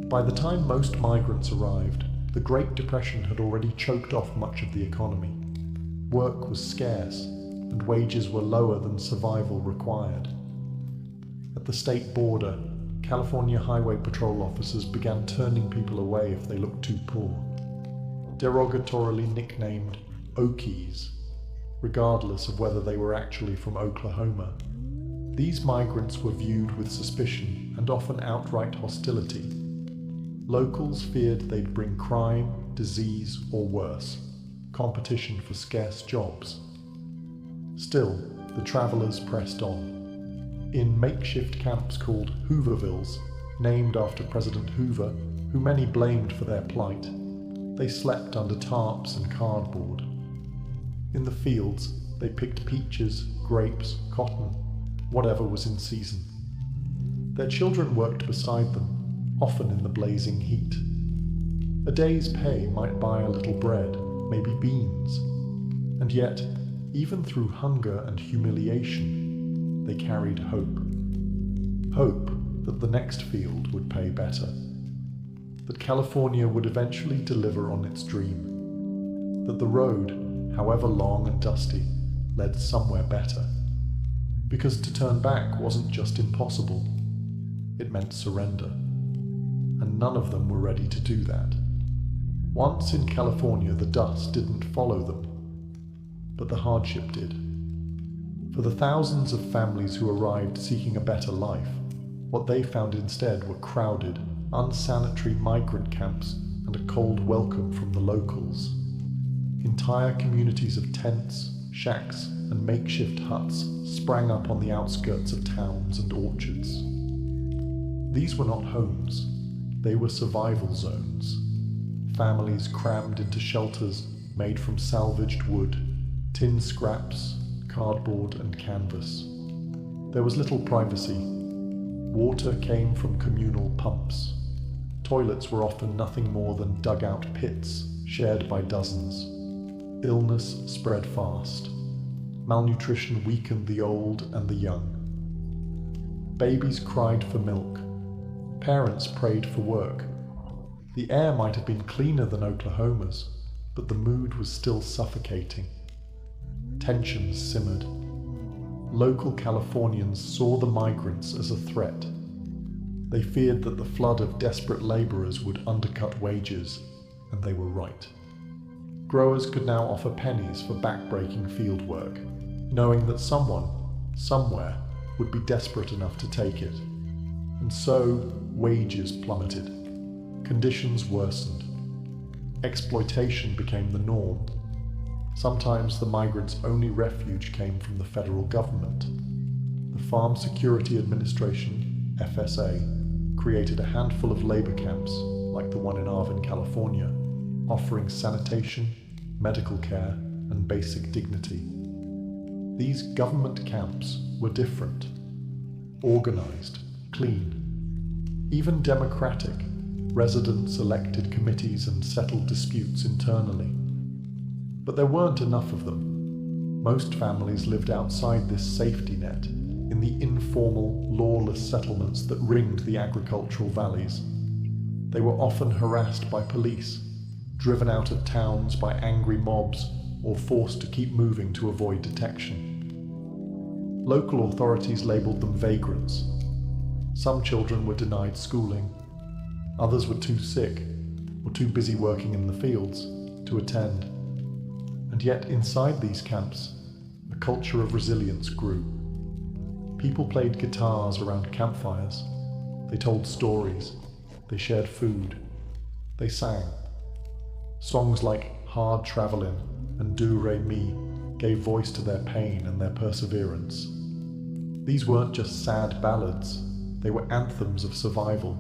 By the time most migrants arrived, the Great Depression had already choked off much of the economy. Work was scarce, and wages were lower than survival required. At the state border, California Highway Patrol officers began turning people away if they looked too poor. Derogatorily nicknamed Okies, regardless of whether they were actually from Oklahoma. These migrants were viewed with suspicion and often outright hostility. Locals feared they'd bring crime, disease, or worse, competition for scarce jobs. Still, the travelers pressed on. In makeshift camps called Hoovervilles, named after President Hoover, who many blamed for their plight, they slept under tarps and cardboard. In the fields, they picked peaches, grapes, cotton, whatever was in season. Their children worked beside them, often in the blazing heat. A day's pay might buy a little bread, maybe beans, and yet, even through hunger and humiliation, they carried hope. Hope that the next field would pay better, that California would eventually deliver on its dream, that the road, however long and dusty, led somewhere better. Because to turn back wasn't just impossible, it meant surrender, and none of them were ready to do that. Once in California, the dust didn't follow them, but the hardship did. For the thousands of families who arrived seeking a better life, what they found instead were crowded, unsanitary migrant camps and a cold welcome from the locals. Entire communities of tents, shacks, and makeshift huts sprang up on the outskirts of towns and orchards. These were not homes, they were survival zones. Families crammed into shelters made from salvaged wood, tin scraps, cardboard, and canvas. There was little privacy. Water came from communal pumps. Toilets were often nothing more than dugout pits shared by dozens. Illness spread fast. Malnutrition weakened the old and the young. Babies cried for milk. Parents prayed for work. The air might have been cleaner than Oklahoma's, but the mood was still suffocating. Tensions simmered. Local Californians saw the migrants as a threat. They feared that the flood of desperate laborers would undercut wages, and they were right. Growers could now offer pennies for backbreaking field work, knowing that someone, somewhere, would be desperate enough to take it. And so, wages plummeted. Conditions worsened. Exploitation became the norm. Sometimes the migrants' only refuge came from the federal government. The Farm Security Administration, FSA, created a handful of labor camps, like the one in Arvin, California, offering sanitation, medical care, and basic dignity. These government camps were different, organized, clean, even democratic. Residents elected committees and settled disputes internally. But there weren't enough of them. Most families lived outside this safety net, in the informal, lawless settlements that ringed the agricultural valleys. They were often harassed by police, driven out of towns by angry mobs, or forced to keep moving to avoid detection. Local authorities labeled them vagrants. Some children were denied schooling. Others were too sick, or too busy working in the fields, to attend. And yet inside these camps, a culture of resilience grew. People played guitars around campfires. They told stories. They shared food. They sang. Songs like Hard Travelin' and Do Re Mi gave voice to their pain and their perseverance. These weren't just sad ballads, they were anthems of survival.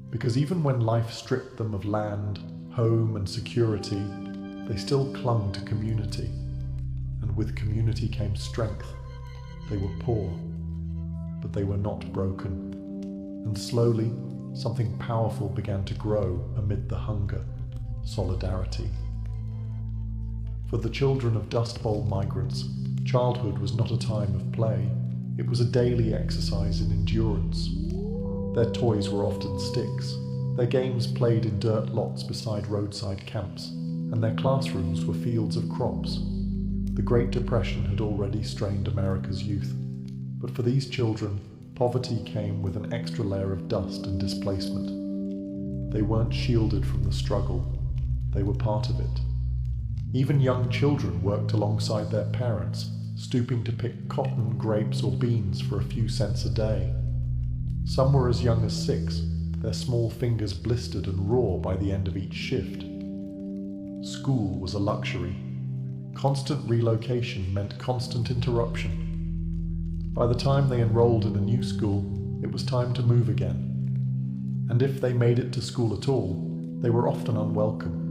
Because even when life stripped them of land, home, and security, they still clung to community. And with community came strength. They were poor, but they were not broken. And slowly, something powerful began to grow amid the hunger: solidarity. For the children of Dust Bowl migrants, childhood was not a time of play. It was a daily exercise in endurance. Their toys were often sticks, their games played in dirt lots beside roadside camps, and their classrooms were fields of crops. The Great Depression had already strained America's youth, but for these children, poverty came with an extra layer of dust and displacement. They weren't shielded from the struggle, they were part of it. Even young children worked alongside their parents, stooping to pick cotton, grapes, or beans for a few cents a day. Some were as young as 6, their small fingers blistered and raw by the end of each shift. School was a luxury. Constant relocation meant constant interruption. By the time they enrolled in a new school, it was time to move again. And if they made it to school at all, they were often unwelcome.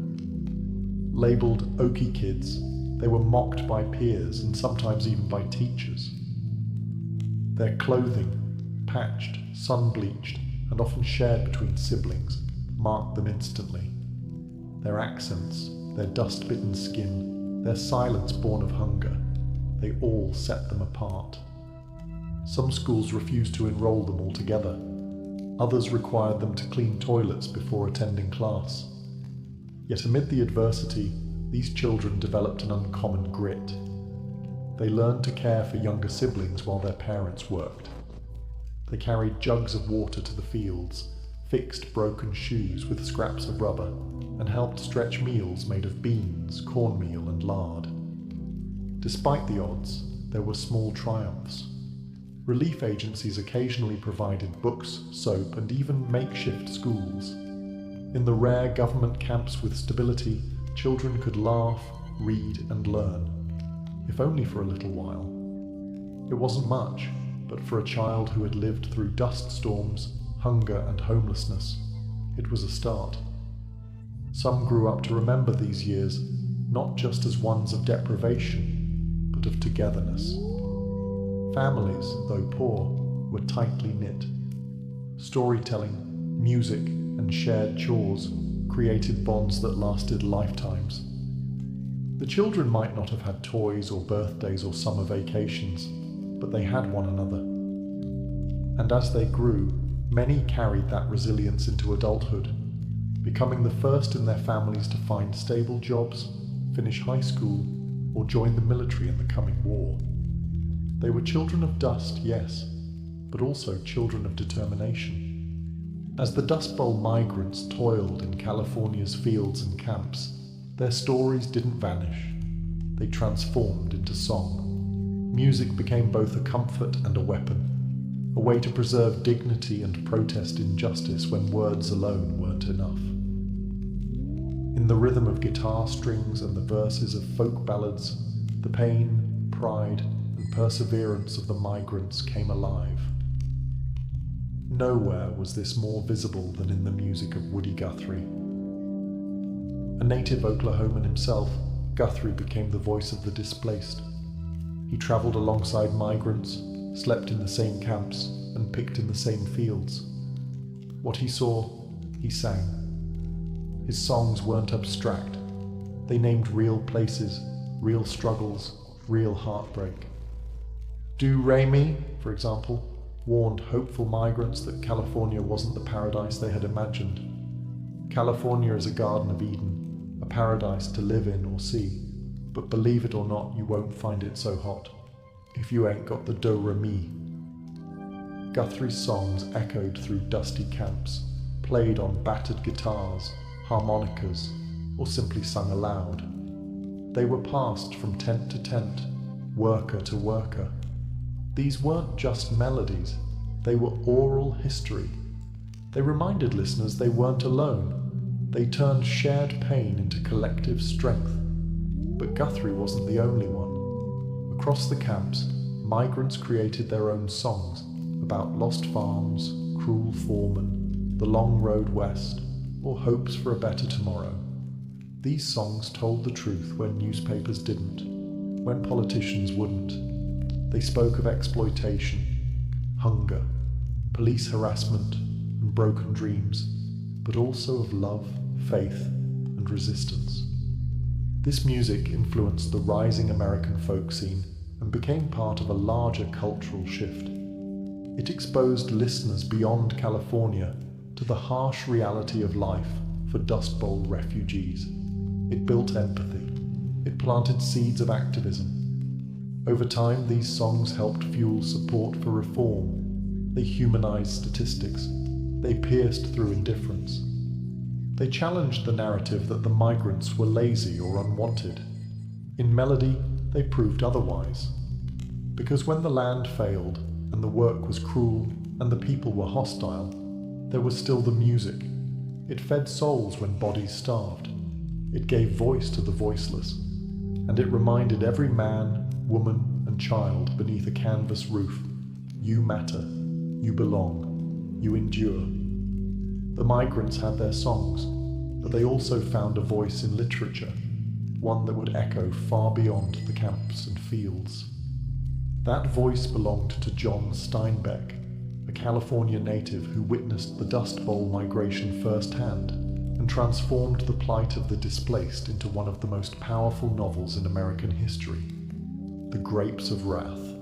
Labeled Okie kids, they were mocked by peers and sometimes even by teachers. Their clothing, patched, sun-bleached, and often shared between siblings, marked them instantly. Their accents, their dust-bitten skin, their silence born of hunger, they all set them apart. Some schools refused to enroll them altogether. Others required them to clean toilets before attending class. Yet amid the adversity, these children developed an uncommon grit. They learned to care for younger siblings while their parents worked. They carried jugs of water to the fields, fixed broken shoes with scraps of rubber, and helped stretch meals made of beans, cornmeal, and lard. Despite the odds, there were small triumphs. Relief agencies occasionally provided books, soap, and even makeshift schools. In the rare government camps with stability, children could laugh, read, and learn, if only for a little while. It wasn't much, but for a child who had lived through dust storms, hunger, and homelessness, it was a start. Some grew up to remember these years not just as ones of deprivation, but of togetherness. Families, though poor, were tightly knit. Storytelling, music, and shared chores created bonds that lasted lifetimes. The children might not have had toys or birthdays or summer vacations, but they had one another. And as they grew, many carried that resilience into adulthood, becoming the first in their families to find stable jobs, finish high school, or join the military in the coming war. They were children of dust, yes, but also children of determination. As the Dust Bowl migrants toiled in California's fields and camps, their stories didn't vanish. They transformed into song. Music became both a comfort and a weapon, a way to preserve dignity and protest injustice when words alone weren't enough. In the rhythm of guitar strings and the verses of folk ballads, the pain, pride, and perseverance of the migrants came alive. Nowhere was this more visible than in the music of Woody Guthrie. A native Oklahoman himself, Guthrie became the voice of the displaced. He traveled alongside migrants, slept in the same camps, and picked in the same fields. What he saw, he sang. His songs weren't abstract. They named real places, real struggles, real heartbreak. Do Re Mi, for example, warned hopeful migrants that California wasn't the paradise they had imagined. California is a Garden of Eden, a paradise to live in or see, but believe it or not, you won't find it so hot if you ain't got the do-re-mi. Guthrie's songs echoed through dusty camps, played on battered guitars, harmonicas, or simply sung aloud. They were passed from tent to tent, worker to worker. These weren't just melodies, they were oral history. They reminded listeners they weren't alone. They turned shared pain into collective strength. But Guthrie wasn't the only one. Across the camps, migrants created their own songs about lost farms, cruel foremen, the long road west, or hopes for a better tomorrow. These songs told the truth when newspapers didn't, when politicians wouldn't. They spoke of exploitation, hunger, police harassment, and broken dreams, but also of love, faith, and resistance. This music influenced the rising American folk scene and became part of a larger cultural shift. It exposed listeners beyond California to the harsh reality of life for Dust Bowl refugees. It built empathy. It planted seeds of activism. Over time, these songs helped fuel support for reform. They humanized statistics. They pierced through indifference. They challenged the narrative that the migrants were lazy or unwanted. In melody, they proved otherwise. Because when the land failed, and the work was cruel, and the people were hostile, there was still the music. It fed souls when bodies starved. It gave voice to the voiceless. And it reminded every man, woman, and child beneath a canvas roof, you matter, you belong, you endure. The migrants had their songs, but they also found a voice in literature, one that would echo far beyond the camps and fields. That voice belonged to John Steinbeck, a California native who witnessed the Dust Bowl migration firsthand and transformed the plight of the displaced into one of the most powerful novels in American history, The Grapes of Wrath.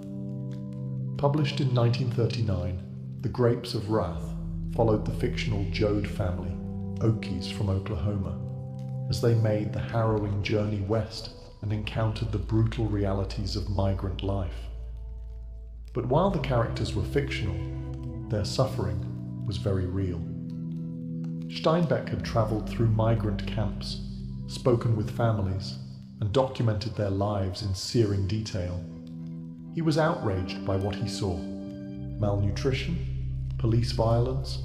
Published in 1939, The Grapes of Wrath followed the fictional Joad family, Okies from Oklahoma, as they made the harrowing journey west and encountered the brutal realities of migrant life. But while the characters were fictional, their suffering was very real. Steinbeck had traveled through migrant camps, spoken with families, and documented their lives in searing detail. He was outraged by what he saw: malnutrition, police violence,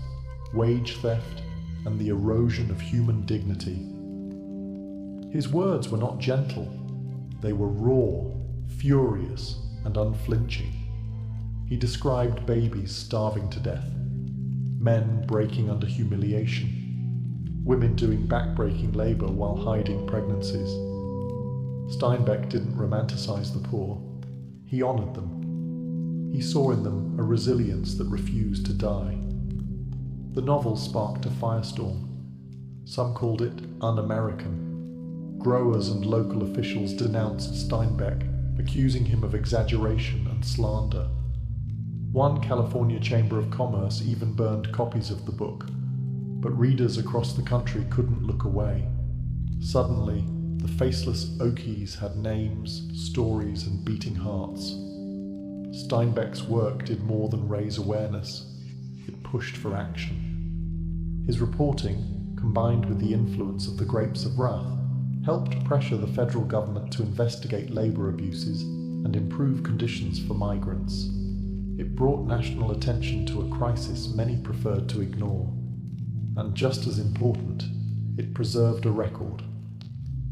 wage theft, and the erosion of human dignity. His words were not gentle. They were raw, furious, and unflinching. He described babies starving to death, men breaking under humiliation, women doing backbreaking labor while hiding pregnancies. Steinbeck didn't romanticize the poor. He honored them. He saw in them a resilience that refused to die. The novel sparked a firestorm. Some called it un-American. Growers and local officials denounced Steinbeck, accusing him of exaggeration and slander. One California Chamber of Commerce even burned copies of the book, but readers across the country couldn't look away. Suddenly, the faceless Okies had names, stories, and beating hearts. Steinbeck's work did more than raise awareness. It pushed for action. His reporting, combined with the influence of The Grapes of Wrath, helped pressure the federal government to investigate labor abuses and improve conditions for migrants. It brought national attention to a crisis many preferred to ignore. And just as important, it preserved a record.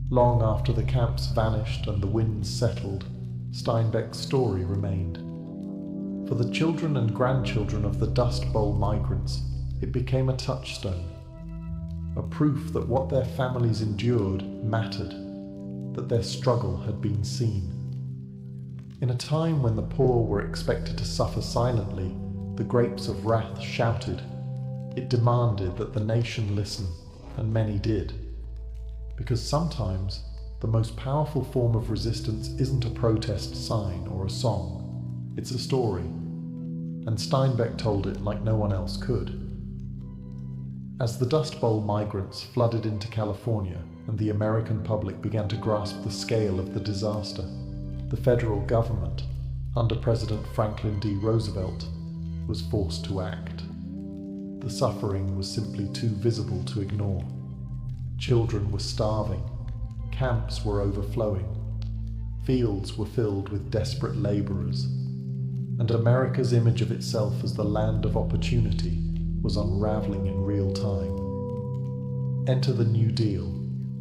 Long after the camps vanished and the winds settled, Steinbeck's story remained. For the children and grandchildren of the Dust Bowl migrants, it became a touchstone, a proof that what their families endured mattered, that their struggle had been seen. In a time when the poor were expected to suffer silently, the Grapes of Wrath shouted. It demanded that the nation listen, and many did. Because sometimes, the most powerful form of resistance isn't a protest sign or a song, it's a story. And Steinbeck told it like no one else could. As the Dust Bowl migrants flooded into California and the American public began to grasp the scale of the disaster, the federal government, under President Franklin D. Roosevelt, was forced to act. The suffering was simply too visible to ignore. Children were starving, camps were overflowing, fields were filled with desperate laborers, and America's image of itself as the land of opportunity was unraveling in real time. Enter the New Deal,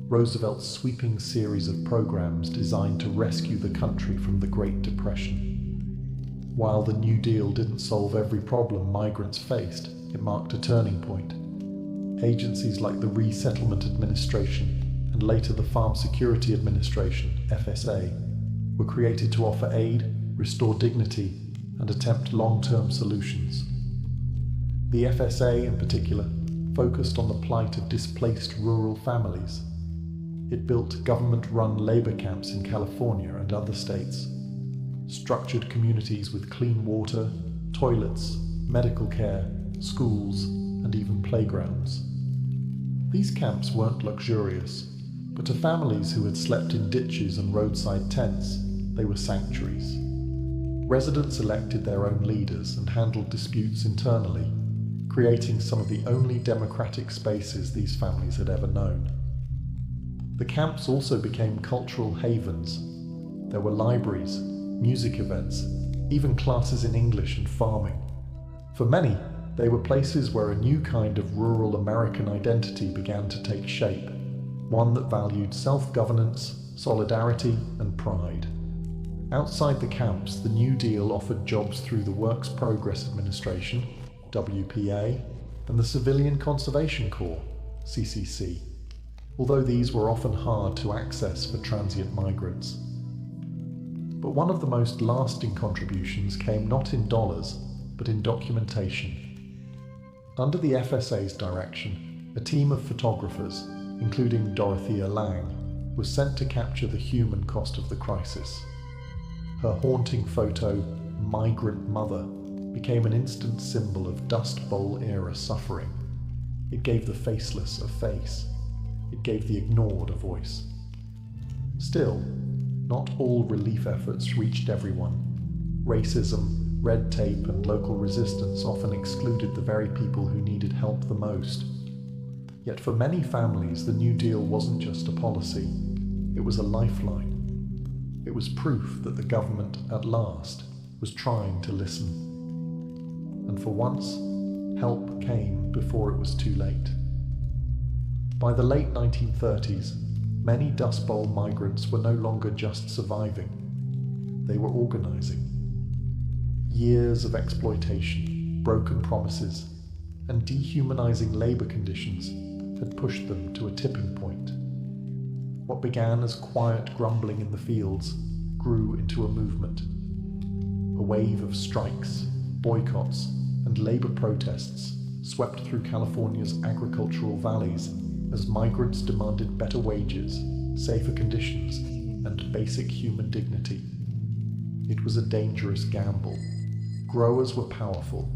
Roosevelt's sweeping series of programs designed to rescue the country from the Great Depression. While the New Deal didn't solve every problem migrants faced, it marked a turning point. Agencies like the Resettlement Administration and later the Farm Security Administration, FSA, were created to offer aid, restore dignity, and attempt long-term solutions. The FSA, in particular, focused on the plight of displaced rural families. It built government-run labor camps in California and other states, structured communities with clean water, toilets, medical care, schools, and even playgrounds. These camps weren't luxurious, but to families who had slept in ditches and roadside tents, they were sanctuaries. Residents elected their own leaders and handled disputes internally, creating some of the only democratic spaces these families had ever known. The camps also became cultural havens. There were libraries, music events, even classes in English and farming. For many, they were places where a new kind of rural American identity began to take shape, one that valued self-governance, solidarity, and pride. Outside the camps, the New Deal offered jobs through the Works Progress Administration, WPA, and the Civilian Conservation Corps, CCC, although these were often hard to access for transient migrants. But one of the most lasting contributions came not in dollars, but in documentation. Under the FSA's direction, a team of photographers, including Dorothea Lange, was sent to capture the human cost of the crisis. Her haunting photo, Migrant Mother, became an instant symbol of Dust Bowl-era suffering. It gave the faceless a face. It gave the ignored a voice. Still, not all relief efforts reached everyone. Racism, red tape, and local resistance often excluded the very people who needed help the most. Yet for many families, the New Deal wasn't just a policy. It was a lifeline. It was proof that the government, at last, was trying to listen. And for once, help came before it was too late. By the late 1930s, many Dust Bowl migrants were no longer just surviving. They were organizing. Years of exploitation, broken promises, and dehumanizing labor conditions had pushed them to a tipping point. What began as quiet grumbling in the fields grew into a movement. A wave of strikes, boycotts, and labor protests swept through California's agricultural valleys as migrants demanded better wages, safer conditions, and basic human dignity. It was a dangerous gamble. Growers were powerful.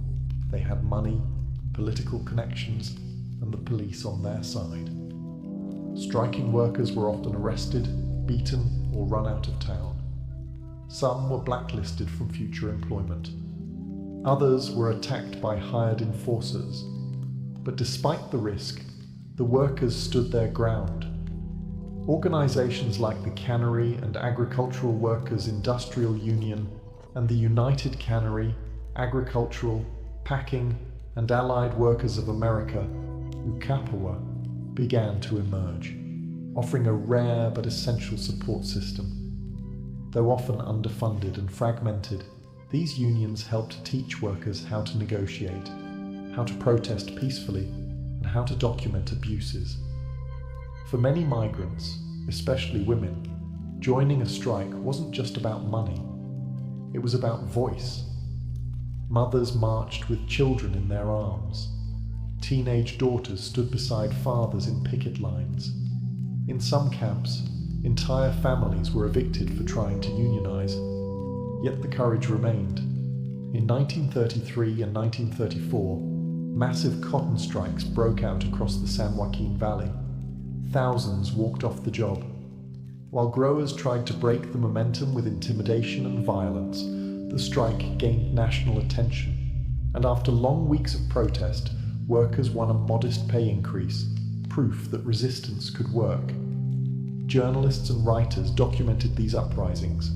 They had money, political connections, and the police on their side. Striking workers were often arrested, beaten, or run out of town. Some were blacklisted from future employment. Others were attacked by hired enforcers. But despite the risk, the workers stood their ground. Organizations like the Cannery and Agricultural Workers Industrial Union and the United Cannery, Agricultural, Packing, and Allied Workers of America, UCAPAWA, began to emerge, offering a rare but essential support system. Though often underfunded and fragmented, these unions helped teach workers how to negotiate, how to protest peacefully, and how to document abuses. For many migrants, especially women, joining a strike wasn't just about money. It was about voice. Mothers marched with children in their arms. Teenage daughters stood beside fathers in picket lines. In some camps, entire families were evicted for trying to unionize, yet the courage remained. In 1933 and 1934, massive cotton strikes broke out across the San Joaquin Valley. Thousands walked off the job. While growers tried to break the momentum with intimidation and violence, the strike gained national attention, and after long weeks of protest, workers won a modest pay increase, proof that resistance could work. Journalists and writers documented these uprisings.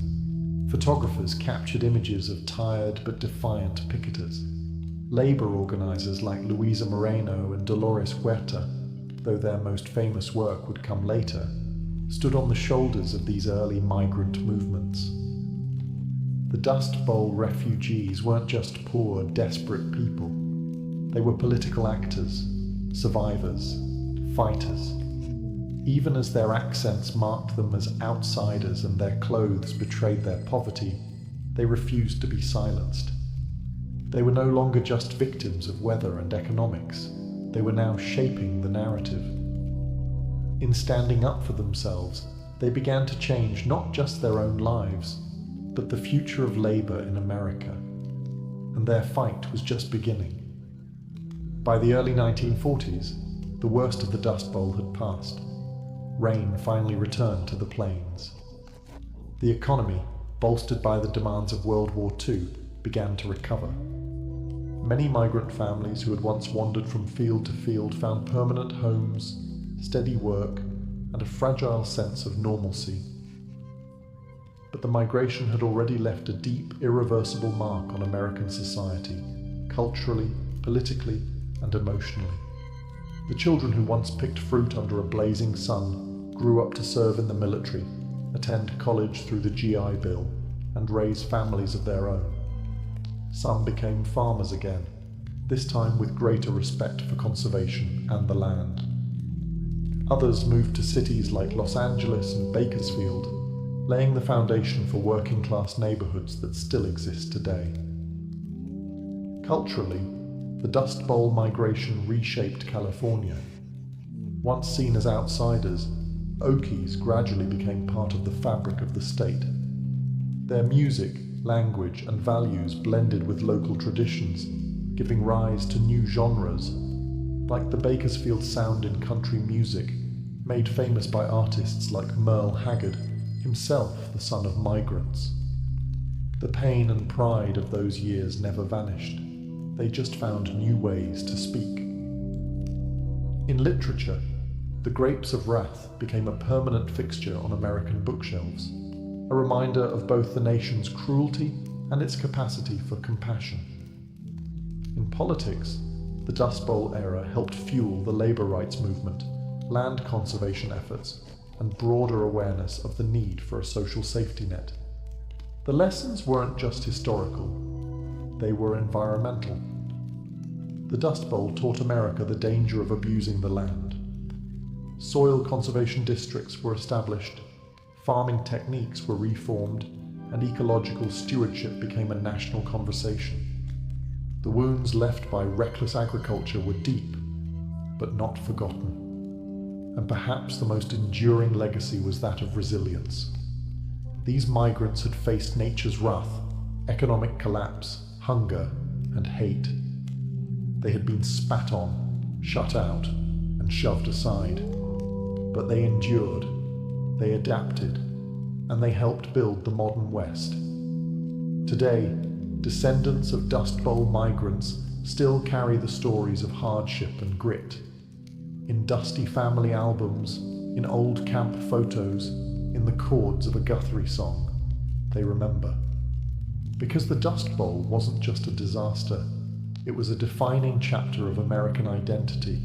Photographers captured images of tired but defiant picketers. Labor organizers like Luisa Moreno and Dolores Huerta, though their most famous work would come later, stood on the shoulders of these early migrant movements. The Dust Bowl refugees weren't just poor, desperate people. They were political actors, survivors, fighters. Even as their accents marked them as outsiders and their clothes betrayed their poverty, they refused to be silenced. They were no longer just victims of weather and economics. They were now shaping the narrative. In standing up for themselves, they began to change not just their own lives, but the future of labor in America. And their fight was just beginning. By the early 1940s, the worst of the Dust Bowl had passed. Rain finally returned to the plains. The economy, bolstered by the demands of World War II, began to recover. Many migrant families who had once wandered from field to field found permanent homes, steady work, and a fragile sense of normalcy. But the migration had already left a deep, irreversible mark on American society, culturally, politically, and emotionally. The children who once picked fruit under a blazing sun grew up to serve in the military, attend college through the GI Bill, and raise families of their own. Some became farmers again, this time with greater respect for conservation and the land. Others moved to cities like Los Angeles and Bakersfield, laying the foundation for working-class neighborhoods that still exist today. Culturally, the Dust Bowl migration reshaped California. Once seen as outsiders, Okies gradually became part of the fabric of the state. Their music, language, and values blended with local traditions, giving rise to new genres, like the Bakersfield sound in country music, made famous by artists like Merle Haggard, himself the son of migrants. The pain and pride of those years never vanished. They just found new ways to speak. In literature, The Grapes of Wrath became a permanent fixture on American bookshelves, a reminder of both the nation's cruelty and its capacity for compassion. In politics, the Dust Bowl era helped fuel the labor rights movement, land conservation efforts, and broader awareness of the need for a social safety net. The lessons weren't just historical, they were environmental. The Dust Bowl taught America the danger of abusing the land. Soil conservation districts were established, farming techniques were reformed, and ecological stewardship became a national conversation. The wounds left by reckless agriculture were deep, but not forgotten. And perhaps the most enduring legacy was that of resilience. These migrants had faced nature's wrath, economic collapse, hunger, and hate. They had been spat on, shut out, and shoved aside. But they endured, they adapted, and they helped build the modern West. Today, descendants of Dust Bowl migrants still carry the stories of hardship and grit. In dusty family albums, in old camp photos, in the chords of a Guthrie song, they remember. Because the Dust Bowl wasn't just a disaster, it was a defining chapter of American identity.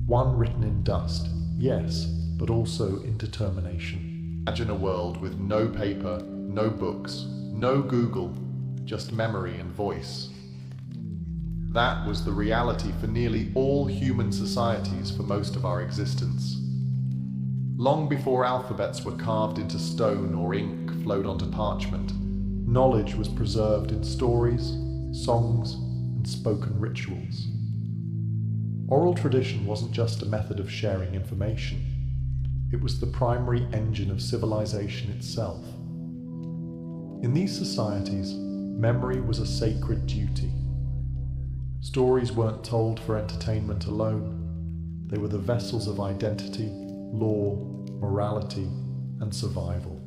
One written in dust, yes, but also in determination. Imagine a world with no paper, no books, no Google, just memory and voice. That was the reality for nearly all human societies for most of our existence. Long before alphabets were carved into stone or ink flowed onto parchment, knowledge was preserved in stories, songs, and spoken rituals. Oral tradition wasn't just a method of sharing information. It was the primary engine of civilization itself. In these societies, memory was a sacred duty. Stories weren't told for entertainment alone. They were the vessels of identity, law, morality, and survival.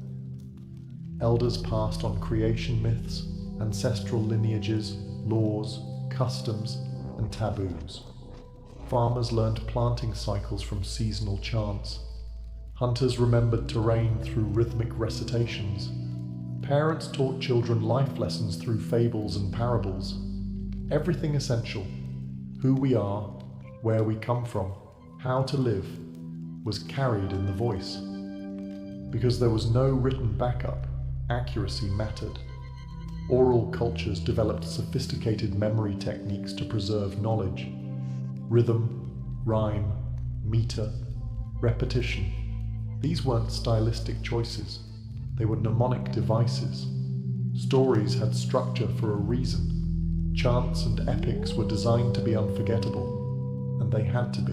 Elders passed on creation myths, ancestral lineages, laws, customs, and taboos. Farmers learned planting cycles from seasonal chants. Hunters remembered terrain through rhythmic recitations. Parents taught children life lessons through fables and parables. Everything essential, who we are, where we come from, how to live, was carried in the voice. Because there was no written backup, accuracy mattered. Oral cultures developed sophisticated memory techniques to preserve knowledge. Rhythm, rhyme, meter, repetition. These weren't stylistic choices. They were mnemonic devices. Stories had structure for a reason. Chants and epics were designed to be unforgettable, and they had to be.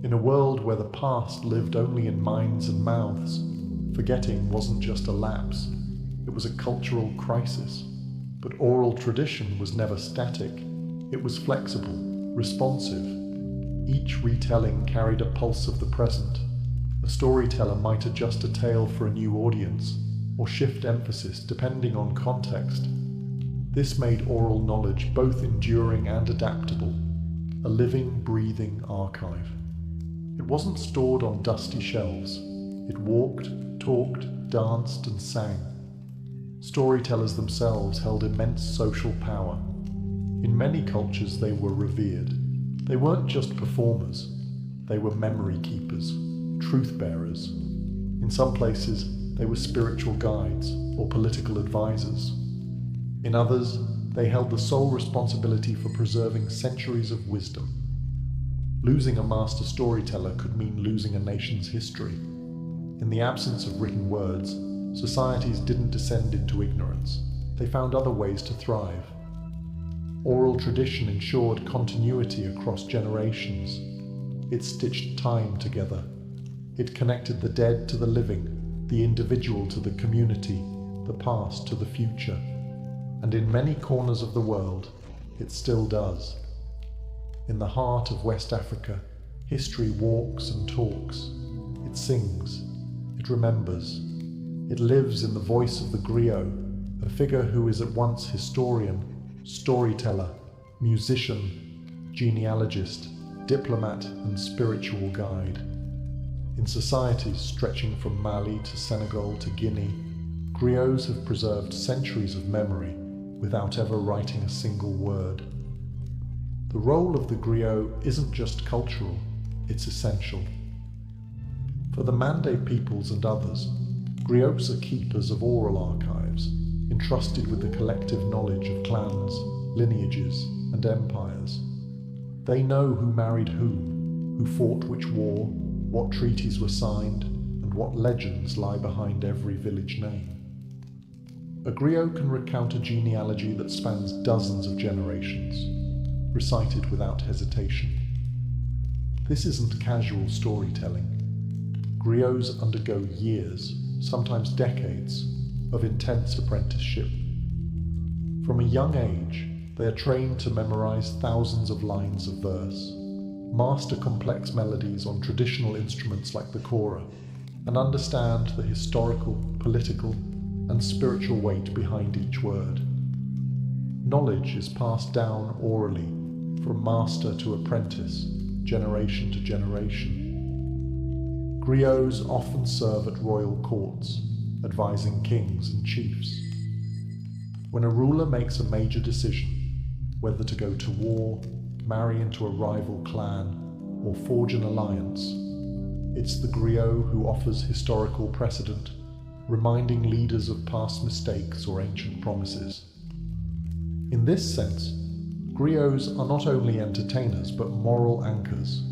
In a world where the past lived only in minds and mouths, forgetting wasn't just a lapse, it was a cultural crisis. But oral tradition was never static. It was flexible, responsive. Each retelling carried a pulse of the present. A storyteller might adjust a tale for a new audience, or shift emphasis depending on context. This made oral knowledge both enduring and adaptable, a living, breathing archive. It wasn't stored on dusty shelves. It walked, talked, danced, and sang. Storytellers themselves held immense social power. In many cultures they were revered. They weren't just performers, they were memory keepers, truth bearers. In some places, they were spiritual guides or political advisors. In others, they held the sole responsibility for preserving centuries of wisdom. Losing a master storyteller could mean losing a nation's history. In the absence of written words, societies didn't descend into ignorance. They found other ways to thrive. Oral tradition ensured continuity across generations. It stitched time together. It connected the dead to the living, the individual to the community, the past to the future. And in many corners of the world, it still does. In the heart of West Africa, history walks and talks. It sings. It remembers. It lives in the voice of the griot, a figure who is at once historian, storyteller, musician, genealogist, diplomat, and spiritual guide. In societies stretching from Mali to Senegal to Guinea, griots have preserved centuries of memory without ever writing a single word. The role of the griot isn't just cultural, it's essential. For the Mande peoples and others, griots are keepers of oral archives, entrusted with the collective knowledge of clans, lineages, and empires. They know who married whom, who fought which war, what treaties were signed, and what legends lie behind every village name. A griot can recount a genealogy that spans dozens of generations, recited without hesitation. This isn't casual storytelling. Griots undergo years, sometimes decades, of intense apprenticeship. From a young age, they are trained to memorize thousands of lines of verse, master complex melodies on traditional instruments like the kora, and understand the historical, political, and spiritual weight behind each word. Knowledge is passed down orally, from master to apprentice, generation to generation. Griots often serve at royal courts, advising kings and chiefs. When a ruler makes a major decision, whether to go to war, marry into a rival clan, or forge an alliance, it's the griot who offers historical precedent, reminding leaders of past mistakes or ancient promises. In this sense, griots are not only entertainers but moral anchors.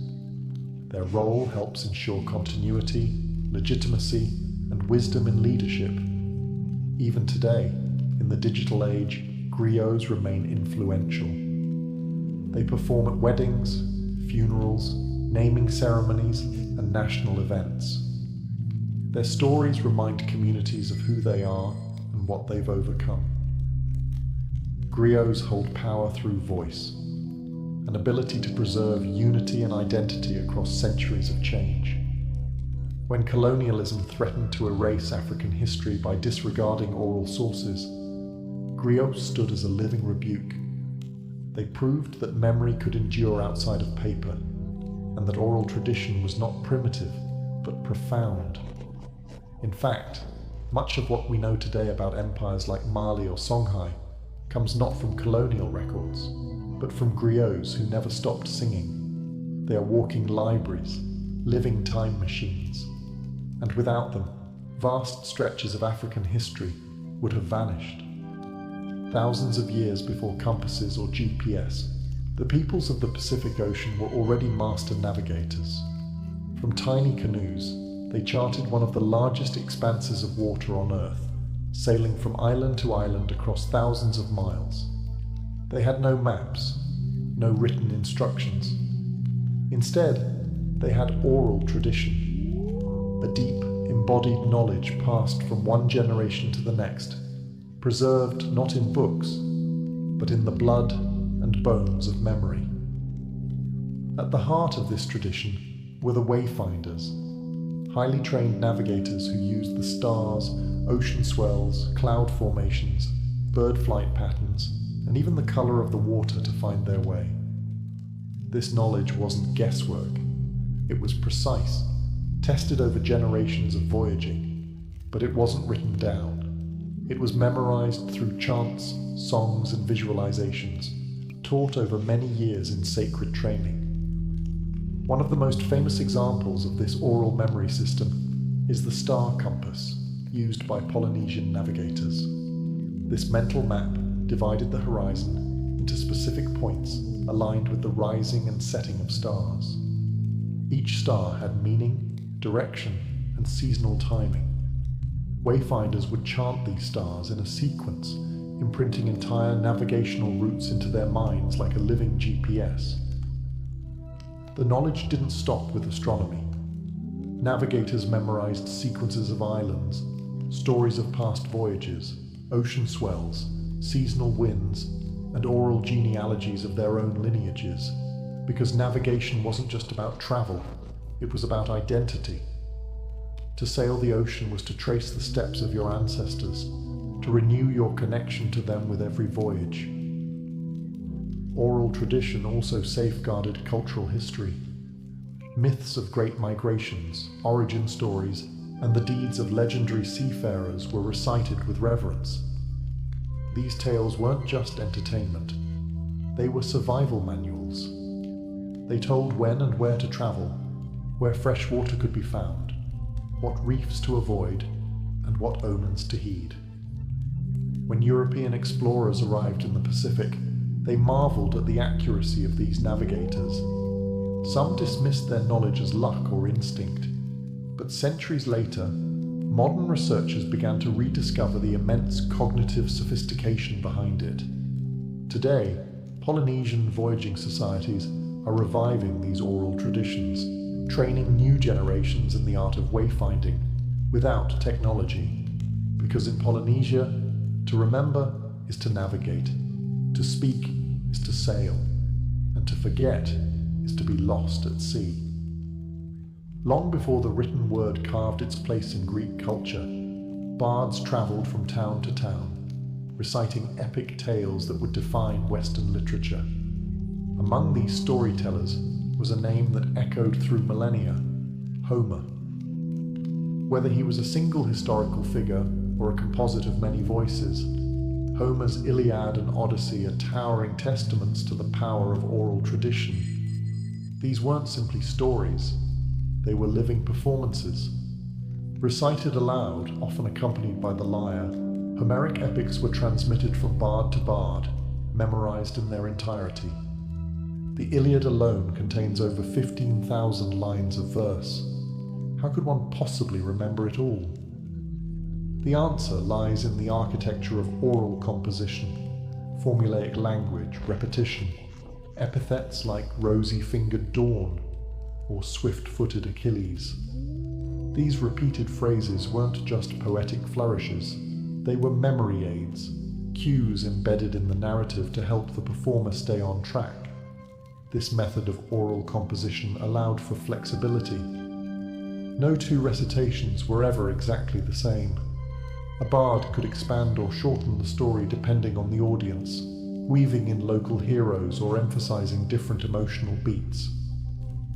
Their role helps ensure continuity, legitimacy, and wisdom in leadership. Even today, in the digital age, griots remain influential. They perform at weddings, funerals, naming ceremonies, and national events. Their stories remind communities of who they are and what they've overcome. Griots hold power through voice, an ability to preserve unity and identity across centuries of change. When colonialism threatened to erase African history by disregarding oral sources, griots stood as a living rebuke. They proved that memory could endure outside of paper, and that oral tradition was not primitive, but profound. In fact, much of what we know today about empires like Mali or Songhai comes not from colonial records, but from griots who never stopped singing. They are walking libraries, living time machines, and without them, vast stretches of African history would have vanished. Thousands of years before compasses or GPS, the peoples of the Pacific Ocean were already master navigators. From tiny canoes, they charted one of the largest expanses of water on Earth, sailing from island to island across thousands of miles. They had no maps, no written instructions. Instead, they had oral tradition, a deep, embodied knowledge passed from one generation to the next, preserved not in books, but in the blood and bones of memory. At the heart of this tradition were the wayfinders, highly trained navigators who used the stars, ocean swells, cloud formations, bird flight patterns, and even the color of the water to find their way. This knowledge wasn't guesswork. It was precise, tested over generations of voyaging, but it wasn't written down. It was memorized through chants, songs, and visualizations, taught over many years in sacred training. One of the most famous examples of this oral memory system is the star compass, used by Polynesian navigators. This mental map divided the horizon into specific points aligned with the rising and setting of stars. Each star had meaning, direction, and seasonal timing. Wayfinders would chant these stars in a sequence, imprinting entire navigational routes into their minds like a living GPS. The knowledge didn't stop with astronomy. Navigators memorized sequences of islands, stories of past voyages, ocean swells, seasonal winds, and oral genealogies of their own lineages, because navigation wasn't just about travel, it was about identity. To sail the ocean was to trace the steps of your ancestors, to renew your connection to them with every voyage. Oral tradition also safeguarded cultural history. Myths of great migrations, origin stories, and the deeds of legendary seafarers were recited with reverence. These tales weren't just entertainment, they were survival manuals. They told when and where to travel, where fresh water could be found, what reefs to avoid, and what omens to heed. When European explorers arrived in the Pacific, they marveled at the accuracy of these navigators. Some dismissed their knowledge as luck or instinct, but centuries later, modern researchers began to rediscover the immense cognitive sophistication behind it. Today, Polynesian voyaging societies are reviving these oral traditions, training new generations in the art of wayfinding without technology. Because in Polynesia, to remember is to navigate, to speak is to sail, and to forget is to be lost at sea. Long before the written word carved its place in Greek culture, bards travelled from town to town, reciting epic tales that would define Western literature. Among these storytellers was a name that echoed through millennia: Homer. Whether he was a single historical figure or a composite of many voices, Homer's Iliad and Odyssey are towering testaments to the power of oral tradition. These weren't simply stories, they were living performances. Recited aloud, often accompanied by the lyre, Homeric epics were transmitted from bard to bard, memorized in their entirety. The Iliad alone contains over 15,000 lines of verse. How could one possibly remember it all? The answer lies in the architecture of oral composition, formulaic language, repetition, epithets like rosy-fingered dawn or swift-footed Achilles. These repeated phrases weren't just poetic flourishes, they were memory aids, cues embedded in the narrative to help the performer stay on track. This method of oral composition allowed for flexibility. No two recitations were ever exactly the same. A bard could expand or shorten the story depending on the audience, weaving in local heroes or emphasizing different emotional beats.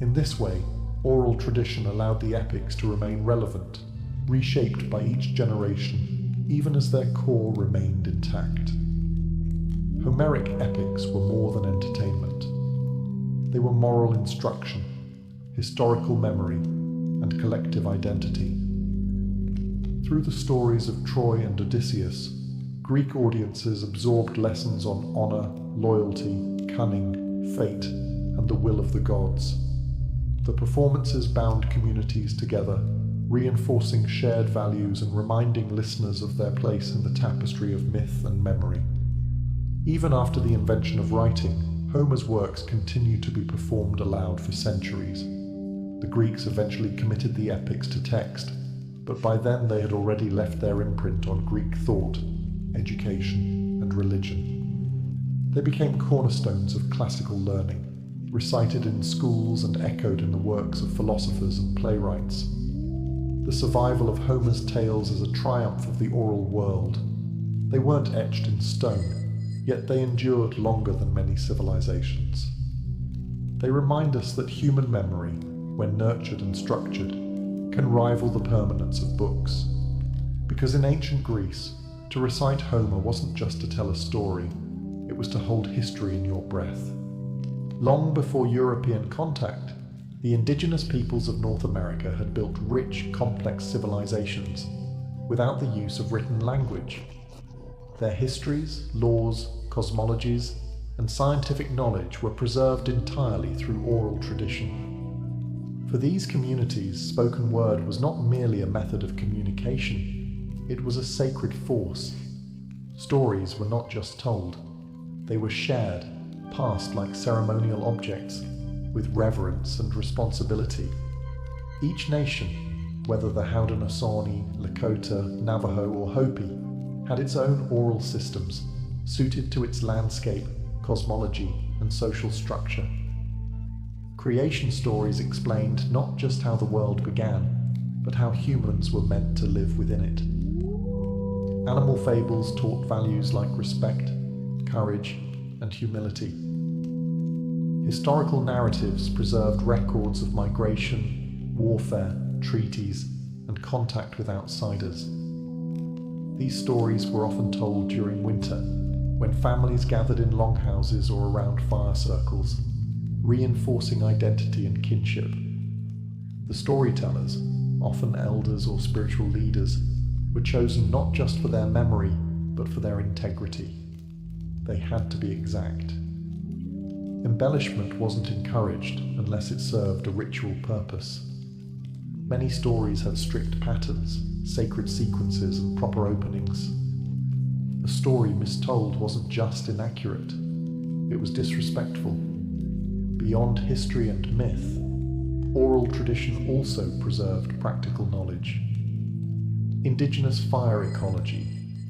In this way, oral tradition allowed the epics to remain relevant, reshaped by each generation, even as their core remained intact. Homeric epics were more than entertainment. They were moral instruction, historical memory, and collective identity. Through the stories of Troy and Odysseus, Greek audiences absorbed lessons on honor, loyalty, cunning, fate, and the will of the gods. The performances bound communities together, reinforcing shared values and reminding listeners of their place in the tapestry of myth and memory. Even after the invention of writing, Homer's works continued to be performed aloud for centuries. The Greeks eventually committed the epics to text, but by then they had already left their imprint on Greek thought, education, and religion. They became cornerstones of classical learning, recited in schools and echoed in the works of philosophers and playwrights. The survival of Homer's tales is a triumph of the oral world. They weren't etched in stone, yet they endured longer than many civilizations. They remind us that human memory, when nurtured and structured, can rival the permanence of books. Because in ancient Greece, to recite Homer wasn't just to tell a story, it was to hold history in your breath. Long before European contact, the indigenous peoples of North America had built rich, complex civilizations without the use of written language. Their histories, laws, cosmologies, and scientific knowledge were preserved entirely through oral tradition. For these communities, spoken word was not merely a method of communication, it was a sacred force. Stories were not just told, they were shared, passed like ceremonial objects, with reverence and responsibility. Each nation, whether the Haudenosaunee, Lakota, Navajo, or Hopi, had its own oral systems, suited to its landscape, cosmology, and social structure. Creation stories explained not just how the world began, but how humans were meant to live within it. Animal fables taught values like respect, courage, and humility. Historical narratives preserved records of migration, warfare, treaties, and contact with outsiders. These stories were often told during winter, when families gathered in longhouses or around fire circles, reinforcing identity and kinship. The storytellers, often elders or spiritual leaders, were chosen not just for their memory, but for their integrity. They had to be exact. Embellishment wasn't encouraged unless it served a ritual purpose. Many stories had strict patterns, sacred sequences, and proper openings. A story mistold wasn't just inaccurate, it was disrespectful. Beyond history and myth, oral tradition also preserved practical knowledge. Indigenous fire ecology,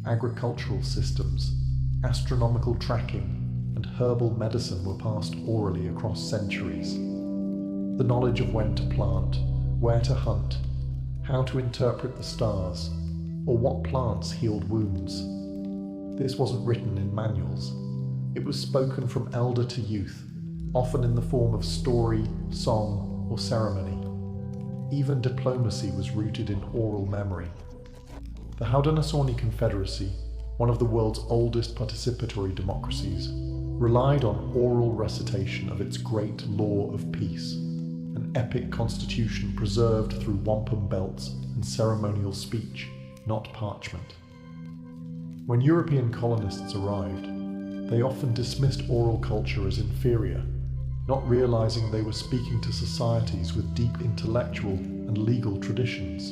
agricultural systems, astronomical tracking, and herbal medicine were passed orally across centuries. The knowledge of when to plant, where to hunt, how to interpret the stars, or what plants healed wounds. This wasn't written in manuals. It was spoken from elder to youth, often in the form of story, song, or ceremony. Even diplomacy was rooted in oral memory. The Haudenosaunee Confederacy, one of the world's oldest participatory democracies, relied on oral recitation of its great law of peace, an epic constitution preserved through wampum belts and ceremonial speech, not parchment. When European colonists arrived, they often dismissed oral culture as inferior, not realizing they were speaking to societies with deep intellectual and legal traditions.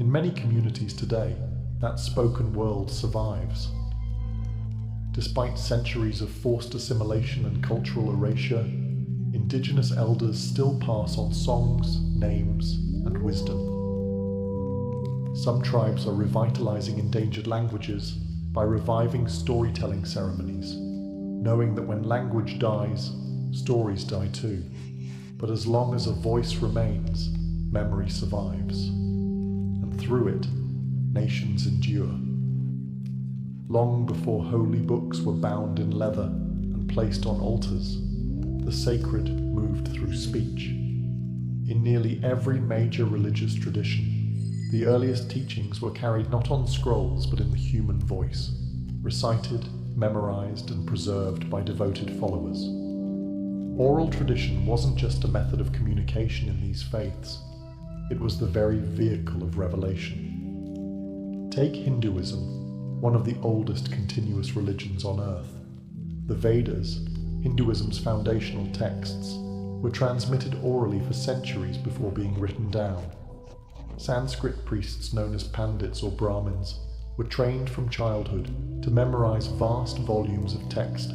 In many communities today, that spoken world survives. Despite centuries of forced assimilation and cultural erasure, Indigenous elders still pass on songs, names, and wisdom. Some tribes are revitalizing endangered languages by reviving storytelling ceremonies, knowing that when language dies, stories die too. But as long as a voice remains, memory survives. And through it, nations endure. Long before holy books were bound in leather and placed on altars, the sacred moved through speech. In nearly every major religious tradition, the earliest teachings were carried not on scrolls but in the human voice, recited, memorized, and preserved by devoted followers. Oral tradition wasn't just a method of communication in these faiths, it was the very vehicle of revelation. Take Hinduism, one of the oldest continuous religions on earth. The Vedas, Hinduism's foundational texts, were transmitted orally for centuries before being written down. Sanskrit priests known as Pandits or Brahmins were trained from childhood to memorize vast volumes of text,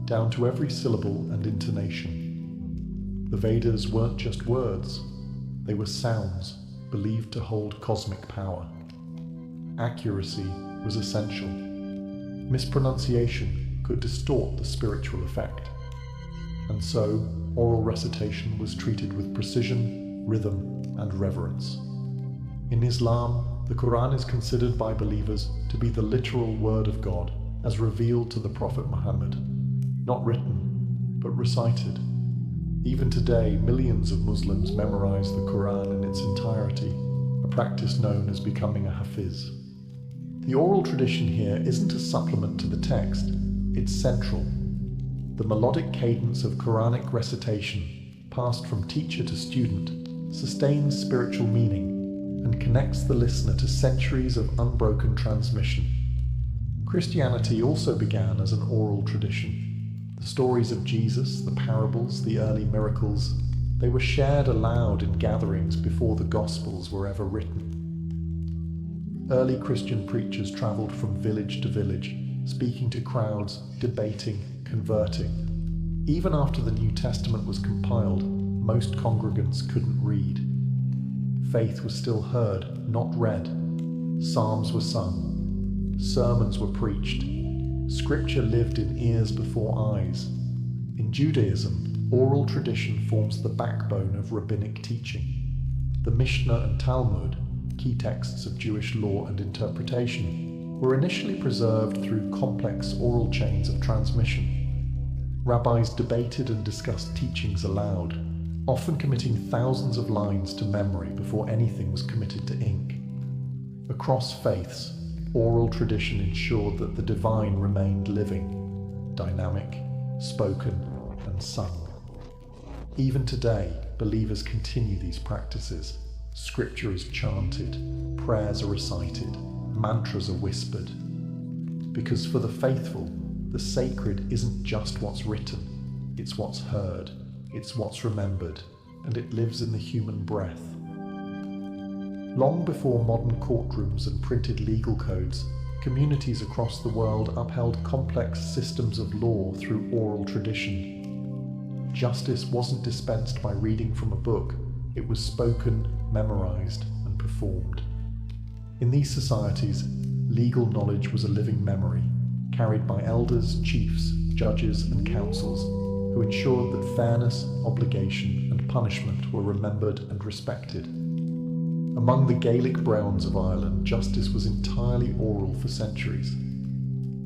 down to every syllable and intonation. The Vedas weren't just words, they were sounds believed to hold cosmic power. Accuracy was essential. Mispronunciation could distort the spiritual effect. And so, oral recitation was treated with precision, rhythm, and reverence. In Islam, the Quran is considered by believers to be the literal word of God as revealed to the Prophet Muhammad, not written, but recited. Even today, millions of Muslims memorize the Quran in its entirety, a practice known as becoming a hafiz. The oral tradition here isn't a supplement to the text, it's central. The melodic cadence of Quranic recitation, passed from teacher to student, sustains spiritual meaning and connects the listener to centuries of unbroken transmission. Christianity also began as an oral tradition. The stories of Jesus, the parables, the early miracles, They were shared aloud in gatherings before the Gospels were ever written. Early Christian preachers traveled from village to village, speaking to crowds, debating, converting. Even after the New Testament was compiled, most congregants couldn't read. Faith was still heard, not read. Psalms were sung. Sermons were preached. Scripture lived in ears before eyes. In Judaism, oral tradition forms the backbone of rabbinic teaching. The Mishnah and Talmud, key texts of Jewish law and interpretation, were initially preserved through complex oral chains of transmission. Rabbis debated and discussed teachings aloud, often committing thousands of lines to memory before anything was committed to ink. Across faiths, oral tradition ensured that the divine remained living, dynamic, spoken, and sung. Even today, believers continue these practices. Scripture is chanted, prayers are recited, mantras are whispered. Because for the faithful, the sacred isn't just what's written, it's what's heard, it's what's remembered, and it lives in the human breath. Long before modern courtrooms and printed legal codes, communities across the world upheld complex systems of law through oral tradition. Justice wasn't dispensed by reading from a book, it was spoken, memorized, and performed. In these societies, legal knowledge was a living memory, carried by elders, chiefs, judges, and councils, who ensured that fairness, obligation, and punishment were remembered and respected. Among the Gaelic Browns of Ireland, justice was entirely oral for centuries.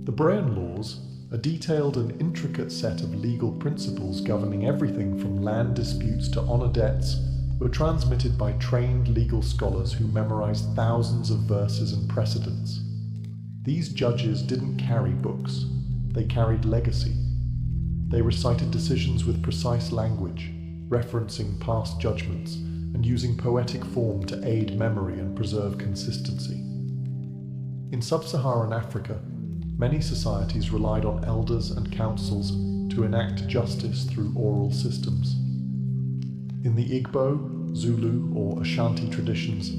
The Brown Laws, a detailed and intricate set of legal principles governing everything from land disputes to honour debts, were transmitted by trained legal scholars who memorized thousands of verses and precedents. These judges didn't carry books, they carried legacy. They recited decisions with precise language, referencing past judgments, and using poetic form to aid memory and preserve consistency. In sub-Saharan Africa, many societies relied on elders and councils to enact justice through oral systems. In the Igbo, Zulu, or Ashanti traditions,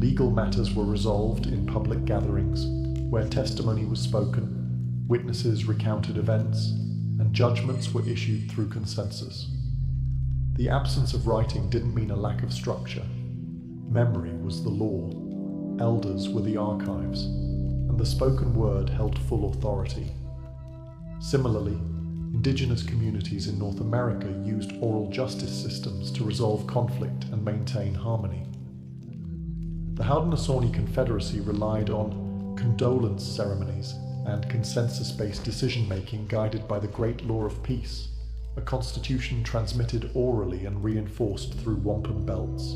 legal matters were resolved in public gatherings, where testimony was spoken, witnesses recounted events, and judgments were issued through consensus. The absence of writing didn't mean a lack of structure. Memory was the law, elders were the archives, and the spoken word held full authority. Similarly, indigenous communities in North America used oral justice systems to resolve conflict and maintain harmony. The Haudenosaunee Confederacy relied on condolence ceremonies and consensus-based decision-making guided by the Great Law of Peace, a constitution transmitted orally and reinforced through wampum belts,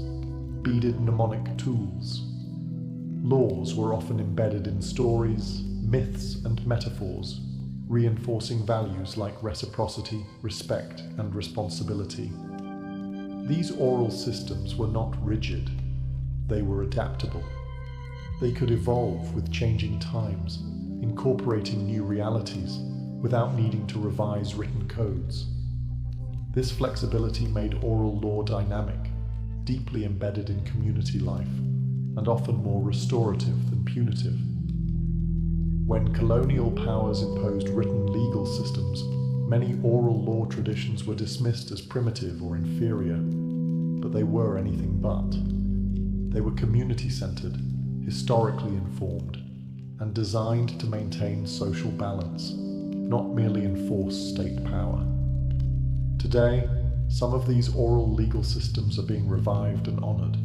beaded mnemonic tools. Laws were often embedded in stories, myths, and metaphors, reinforcing values like reciprocity, respect, and responsibility. These oral systems were not rigid, they were adaptable. They could evolve with changing times, incorporating new realities without needing to revise written codes. This flexibility made oral law dynamic, deeply embedded in community life, and often more restorative than punitive. When colonial powers imposed written legal systems, many oral law traditions were dismissed as primitive or inferior, but they were anything but. They were community-centered, historically informed, and designed to maintain social balance, not merely enforce state power. Today, some of these oral legal systems are being revived and honoured.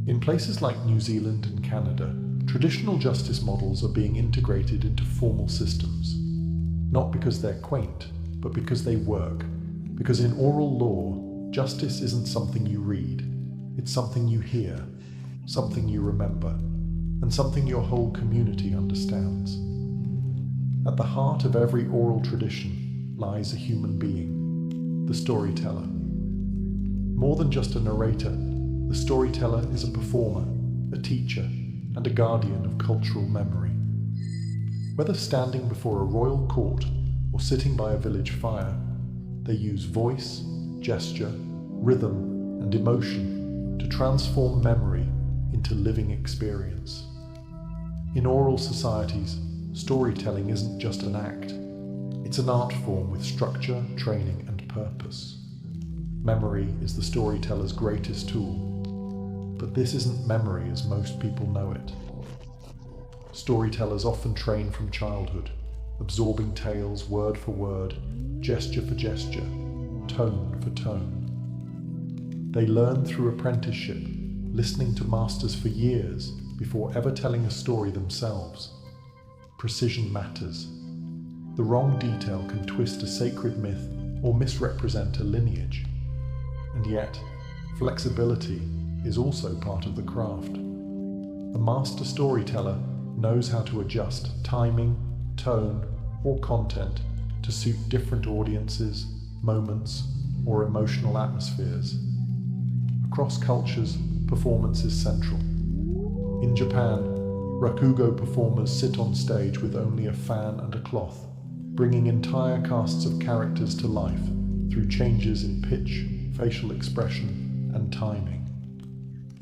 In places like New Zealand and Canada, traditional justice models are being integrated into formal systems, not because they're quaint, but because they work. Because in oral law, justice isn't something you read, it's something you hear, something you remember, and something your whole community understands. At the heart of every oral tradition lies a human being, the storyteller. More than just a narrator, the storyteller is a performer, a teacher, and a guardian of cultural memory. Whether standing before a royal court or sitting by a village fire, they use voice, gesture, rhythm, and emotion to transform memory into living experience. In oral societies, storytelling isn't just an act. It's an art form with structure, training, and purpose. Memory is the storyteller's greatest tool, but this isn't memory as most people know it. Storytellers often train from childhood, absorbing tales word for word, gesture for gesture, tone for tone. They learn through apprenticeship, listening to masters for years before ever telling a story themselves. Precision matters. The wrong detail can twist a sacred myth or misrepresent a lineage. And yet, flexibility is also part of the craft. A master storyteller knows how to adjust timing, tone, or content to suit different audiences, moments, or emotional atmospheres. Across cultures, performance is central. In Japan, rakugo performers sit on stage with only a fan and a cloth, bringing entire casts of characters to life through changes in pitch, facial expression, and timing.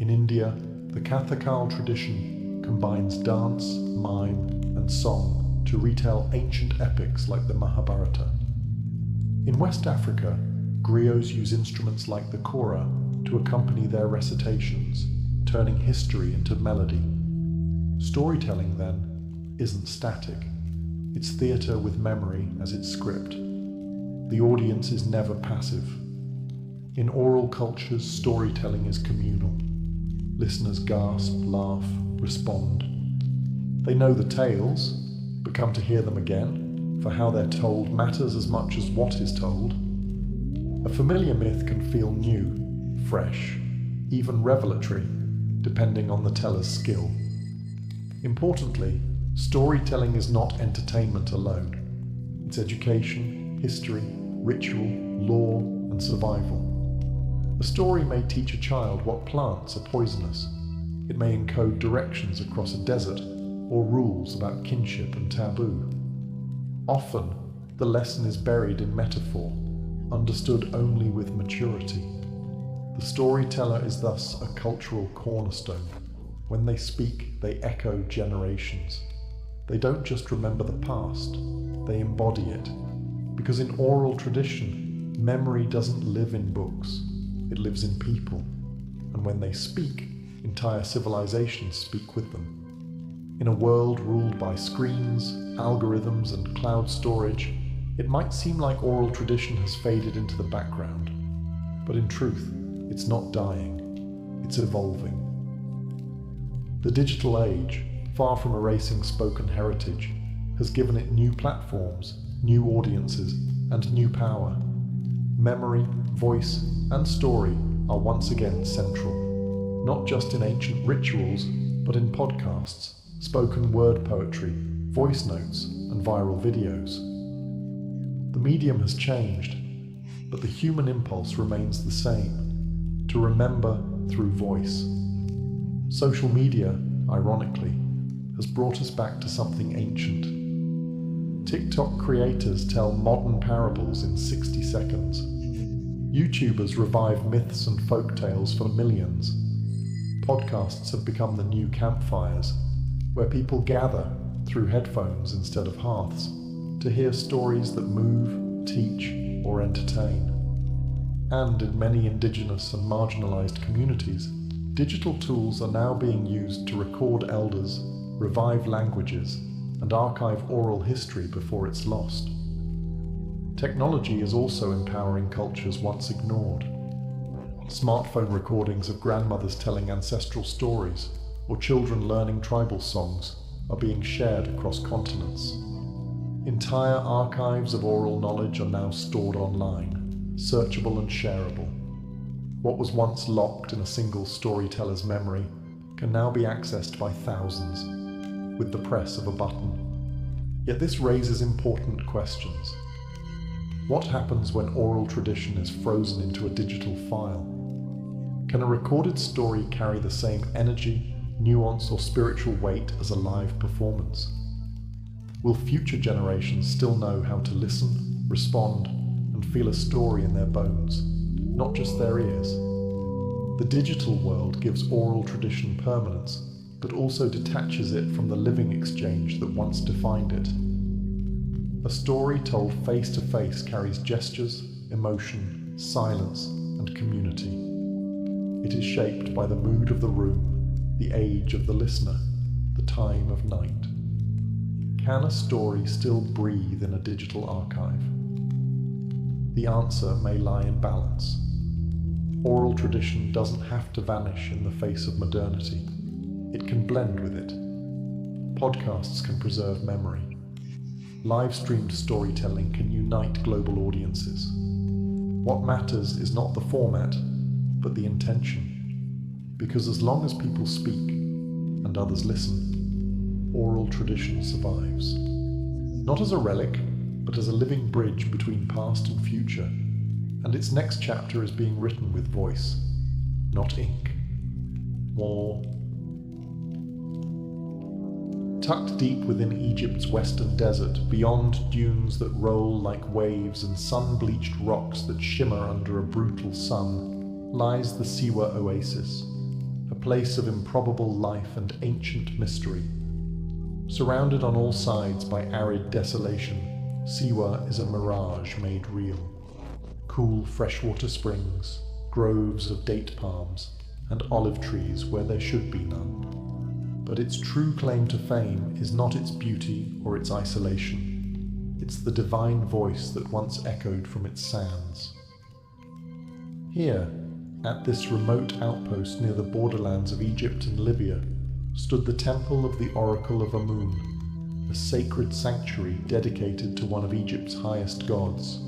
In India, the Kathakal tradition combines dance, mime, and song to retell ancient epics like the Mahabharata. In West Africa, griots use instruments like the kora to accompany their recitations, turning history into melody. Storytelling, then, isn't static. It's theatre with memory as its script. The audience is never passive. In oral cultures, storytelling is communal. Listeners gasp, laugh, respond. They know the tales, but come to hear them again, for how they're told matters as much as what is told. A familiar myth can feel new, fresh, even revelatory, depending on the teller's skill. Importantly, storytelling is not entertainment alone. It's education, history, ritual, law, and survival. A story may teach a child what plants are poisonous. It may encode directions across a desert or rules about kinship and taboo. Often, the lesson is buried in metaphor, understood only with maturity. The storyteller is thus a cultural cornerstone. When they speak, they echo generations. They don't just remember the past, they embody it. Because in oral tradition, memory doesn't live in books, it lives in people. And when they speak, entire civilizations speak with them. In a world ruled by screens, algorithms, and cloud storage, it might seem like oral tradition has faded into the background. But in truth, it's not dying, it's evolving. The digital age, far from erasing spoken heritage, has given it new platforms, new audiences, and new power. Memory, voice, and story are once again central, not just in ancient rituals, but in podcasts, spoken word poetry, voice notes, and viral videos. The medium has changed, but the human impulse remains the same, to remember through voice. Social media, ironically, has brought us back to something ancient. TikTok creators tell modern parables in 60 seconds. YouTubers revive myths and folktales for millions. Podcasts have become the new campfires, where people gather through headphones instead of hearths to hear stories that move, teach, or entertain. And in many indigenous and marginalized communities, digital tools are now being used to record elders, revive languages, and archive oral history before it's lost. Technology is also empowering cultures once ignored. Smartphone recordings of grandmothers telling ancestral stories or children learning tribal songs are being shared across continents. Entire archives of oral knowledge are now stored online, searchable and shareable. What was once locked in a single storyteller's memory can now be accessed by thousands with the press of a button. Yet this raises important questions. What happens when oral tradition is frozen into a digital file? Can a recorded story carry the same energy, nuance, or spiritual weight as a live performance? Will future generations still know how to listen, respond, and feel a story in their bones, not just their ears. The digital world gives oral tradition permanence, but also detaches it from the living exchange that once defined it. A story told face to face carries gestures, emotion, silence, and community. It is shaped by the mood of the room, the age of the listener, the time of night. Can a story still breathe in a digital archive? The answer may lie in balance. Oral tradition doesn't have to vanish in the face of modernity. It can blend with it. Podcasts can preserve memory. Live-streamed storytelling can unite global audiences. What matters is not the format, but the intention. Because as long as people speak and others listen, oral tradition survives. Not as a relic, but as a living bridge between past and future. And its next chapter is being written with voice, not ink. More. Tucked deep within Egypt's western desert, beyond dunes that roll like waves and sun-bleached rocks that shimmer under a brutal sun, lies the Siwa Oasis, a place of improbable life and ancient mystery. Surrounded on all sides by arid desolation, Siwa is a mirage made real. Cool freshwater springs, groves of date palms, and olive trees where there should be none. But its true claim to fame is not its beauty or its isolation. It's the divine voice that once echoed from its sands. Here, at this remote outpost near the borderlands of Egypt and Libya, stood the temple of the Oracle of Amun, a sacred sanctuary dedicated to one of Egypt's highest gods.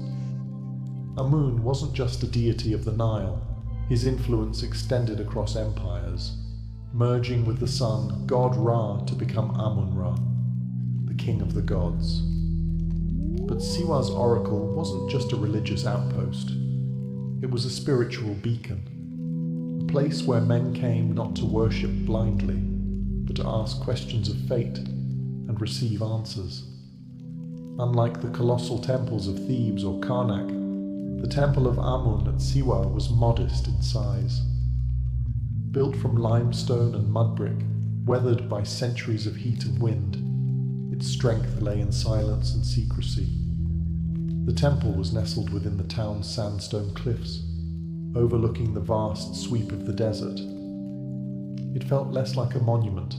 Amun wasn't just a deity of the Nile. His influence extended across empires, merging with the sun, god Ra, to become Amun-Ra, the king of the gods. But Siwa's oracle wasn't just a religious outpost. It was a spiritual beacon, a place where men came not to worship blindly, but to ask questions of fate and receive answers. Unlike the colossal temples of Thebes or Karnak, the temple of Amun at Siwa was modest in size. Built from limestone and mud brick, weathered by centuries of heat and wind, its strength lay in silence and secrecy. The temple was nestled within the town's sandstone cliffs, overlooking the vast sweep of the desert. It felt less like a monument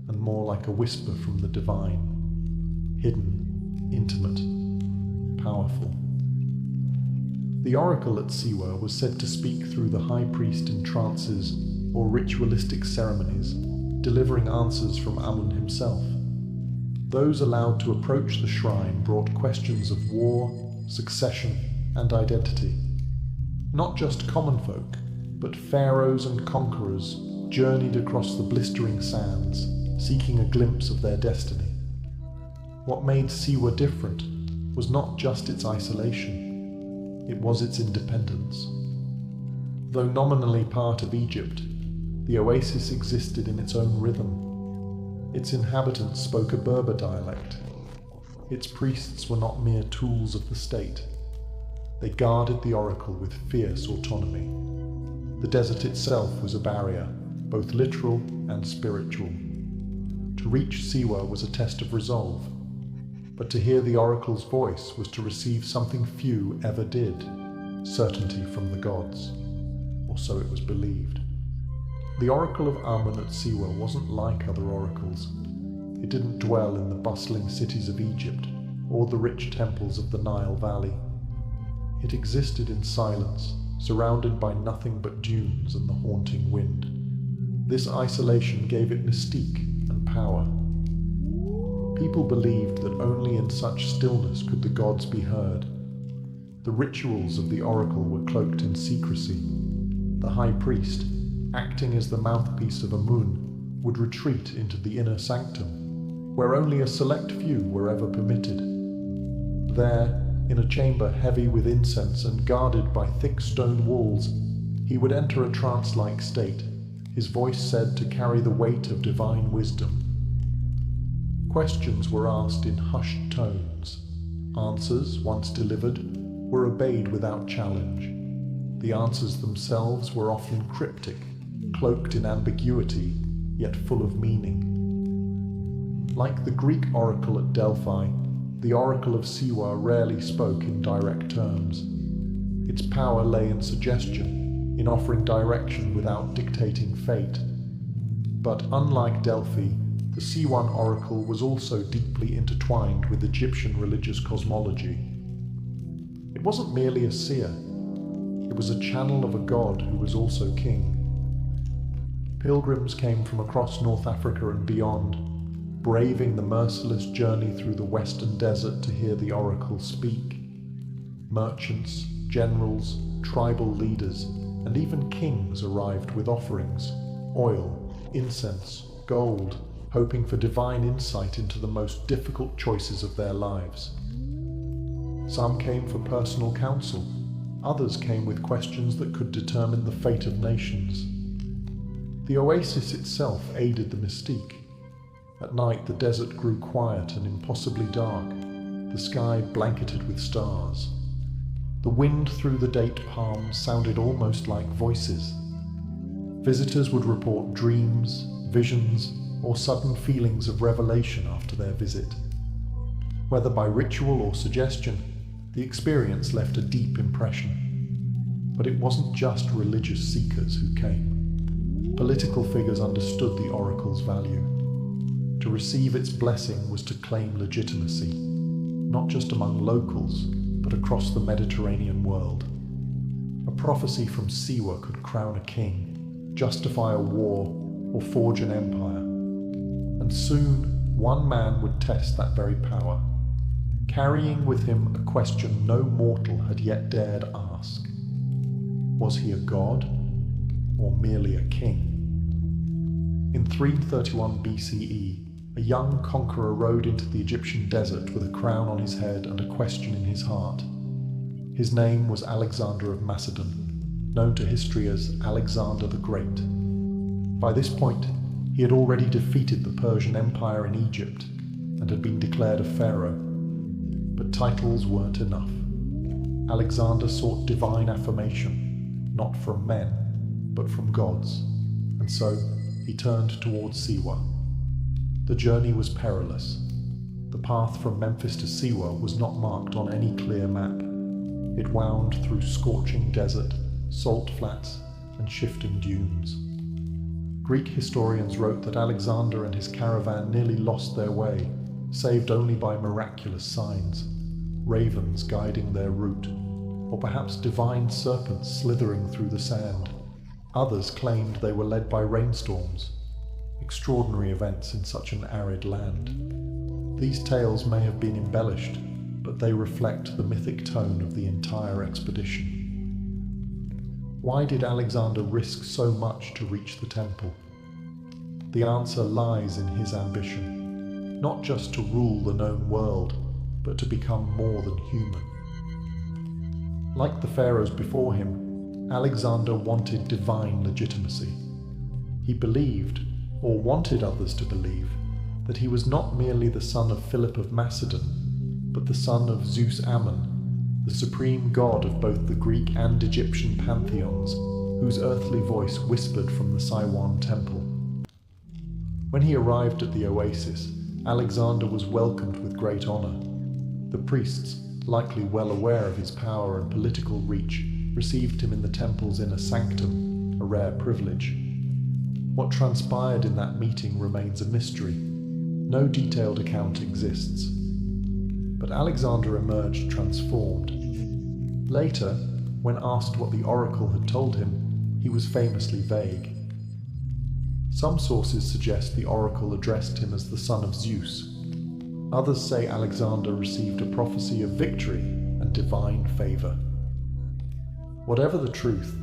and more like a whisper from the divine, hidden, intimate, powerful. The oracle at Siwa was said to speak through the high priest in trances or ritualistic ceremonies, delivering answers from Amun himself. Those allowed to approach the shrine brought questions of war, succession, and identity. Not just common folk, but pharaohs and conquerors journeyed across the blistering sands, seeking a glimpse of their destiny. What made Siwa different was not just its isolation, it was its independence. Though nominally part of Egypt, the oasis existed in its own rhythm. Its inhabitants spoke a Berber dialect. Its priests were not mere tools of the state. They guarded the oracle with fierce autonomy. The desert itself was a barrier, both literal and spiritual. To reach Siwa was a test of resolve, but to hear the oracle's voice was to receive something few ever did, certainty from the gods, or so it was believed. The oracle of Amun at Siwa wasn't like other oracles. It didn't dwell in the bustling cities of Egypt or the rich temples of the Nile Valley. It existed in silence, surrounded by nothing but dunes and the haunting wind. This isolation gave it mystique and power. People believed that only in such stillness could the gods be heard. The rituals of the oracle were cloaked in secrecy. The high priest, acting as the mouthpiece of Amun, would retreat into the inner sanctum, where only a select few were ever permitted. There, in a chamber heavy with incense and guarded by thick stone walls, he would enter a trance-like state, his voice said to carry the weight of divine wisdom. Questions were asked in hushed tones. Answers, once delivered, were obeyed without challenge. the answers themselves were often cryptic, cloaked in ambiguity, yet full of meaning. Like the Greek oracle at Delphi, the oracle of Siwa rarely spoke in direct terms. Its power lay in suggestion, in offering direction without dictating fate. But unlike Delphi, the Siwan oracle was also deeply intertwined with Egyptian religious cosmology. It wasn't merely a seer, it was a channel of a god who was also king. Pilgrims came from across North Africa and beyond, braving the merciless journey through the western desert to hear the oracle speak. Merchants, generals, tribal leaders, and even kings arrived with offerings, oil, incense, gold, hoping for divine insight into the most difficult choices of their lives. Some came for personal counsel, others came with questions that could determine the fate of nations. The oasis itself aided the mystique. At night the desert grew quiet and impossibly dark, the sky blanketed with stars. The wind through the date palms sounded almost like voices. Visitors would report dreams, visions, or sudden feelings of revelation after their visit. Whether by ritual or suggestion, the experience left a deep impression. But it wasn't just religious seekers who came. Political figures understood the oracle's value. To receive its blessing was to claim legitimacy, not just among locals, but across the Mediterranean world. A prophecy from Siwa could crown a king, justify a war, or forge an empire. And soon, one man would test that very power, carrying with him a question no mortal had yet dared ask. Was he a god, or merely a king? In 331 BCE, a young conqueror rode into the Egyptian desert with a crown on his head and a question in his heart. His name was Alexander of Macedon, known to history as Alexander the Great. By this point, he had already defeated the Persian Empire in Egypt and had been declared a pharaoh. But titles weren't enough. Alexander sought divine affirmation, not from men, but from gods, and so he turned towards Siwa. The journey was perilous. The path from Memphis to Siwa was not marked on any clear map. It wound through scorching desert, salt flats, and shifting dunes. Greek historians wrote that Alexander and his caravan nearly lost their way, saved only by miraculous signs, ravens guiding their route, or perhaps divine serpents slithering through the sand. Others claimed they were led by rainstorms, extraordinary events in such an arid land. These tales may have been embellished, but they reflect the mythic tone of the entire expedition. Why did Alexander risk so much to reach the temple? The answer lies in his ambition, not just to rule the known world, but to become more than human. Like the pharaohs before him, Alexander wanted divine legitimacy. He believed, or wanted others to believe, that he was not merely the son of Philip of Macedon, but the son of Zeus Ammon, the supreme god of both the Greek and Egyptian pantheons, whose earthly voice whispered from the Siwan temple. When he arrived at the oasis, Alexander was welcomed with great honor. The priests, likely well aware of his power and political reach, received him in the temple's inner sanctum, a rare privilege. What transpired in that meeting remains a mystery. No detailed account exists. But Alexander emerged transformed. Later, when asked what the oracle had told him, he was famously vague. Some sources suggest the oracle addressed him as the son of Zeus. Others say Alexander received a prophecy of victory and divine favor. Whatever the truth,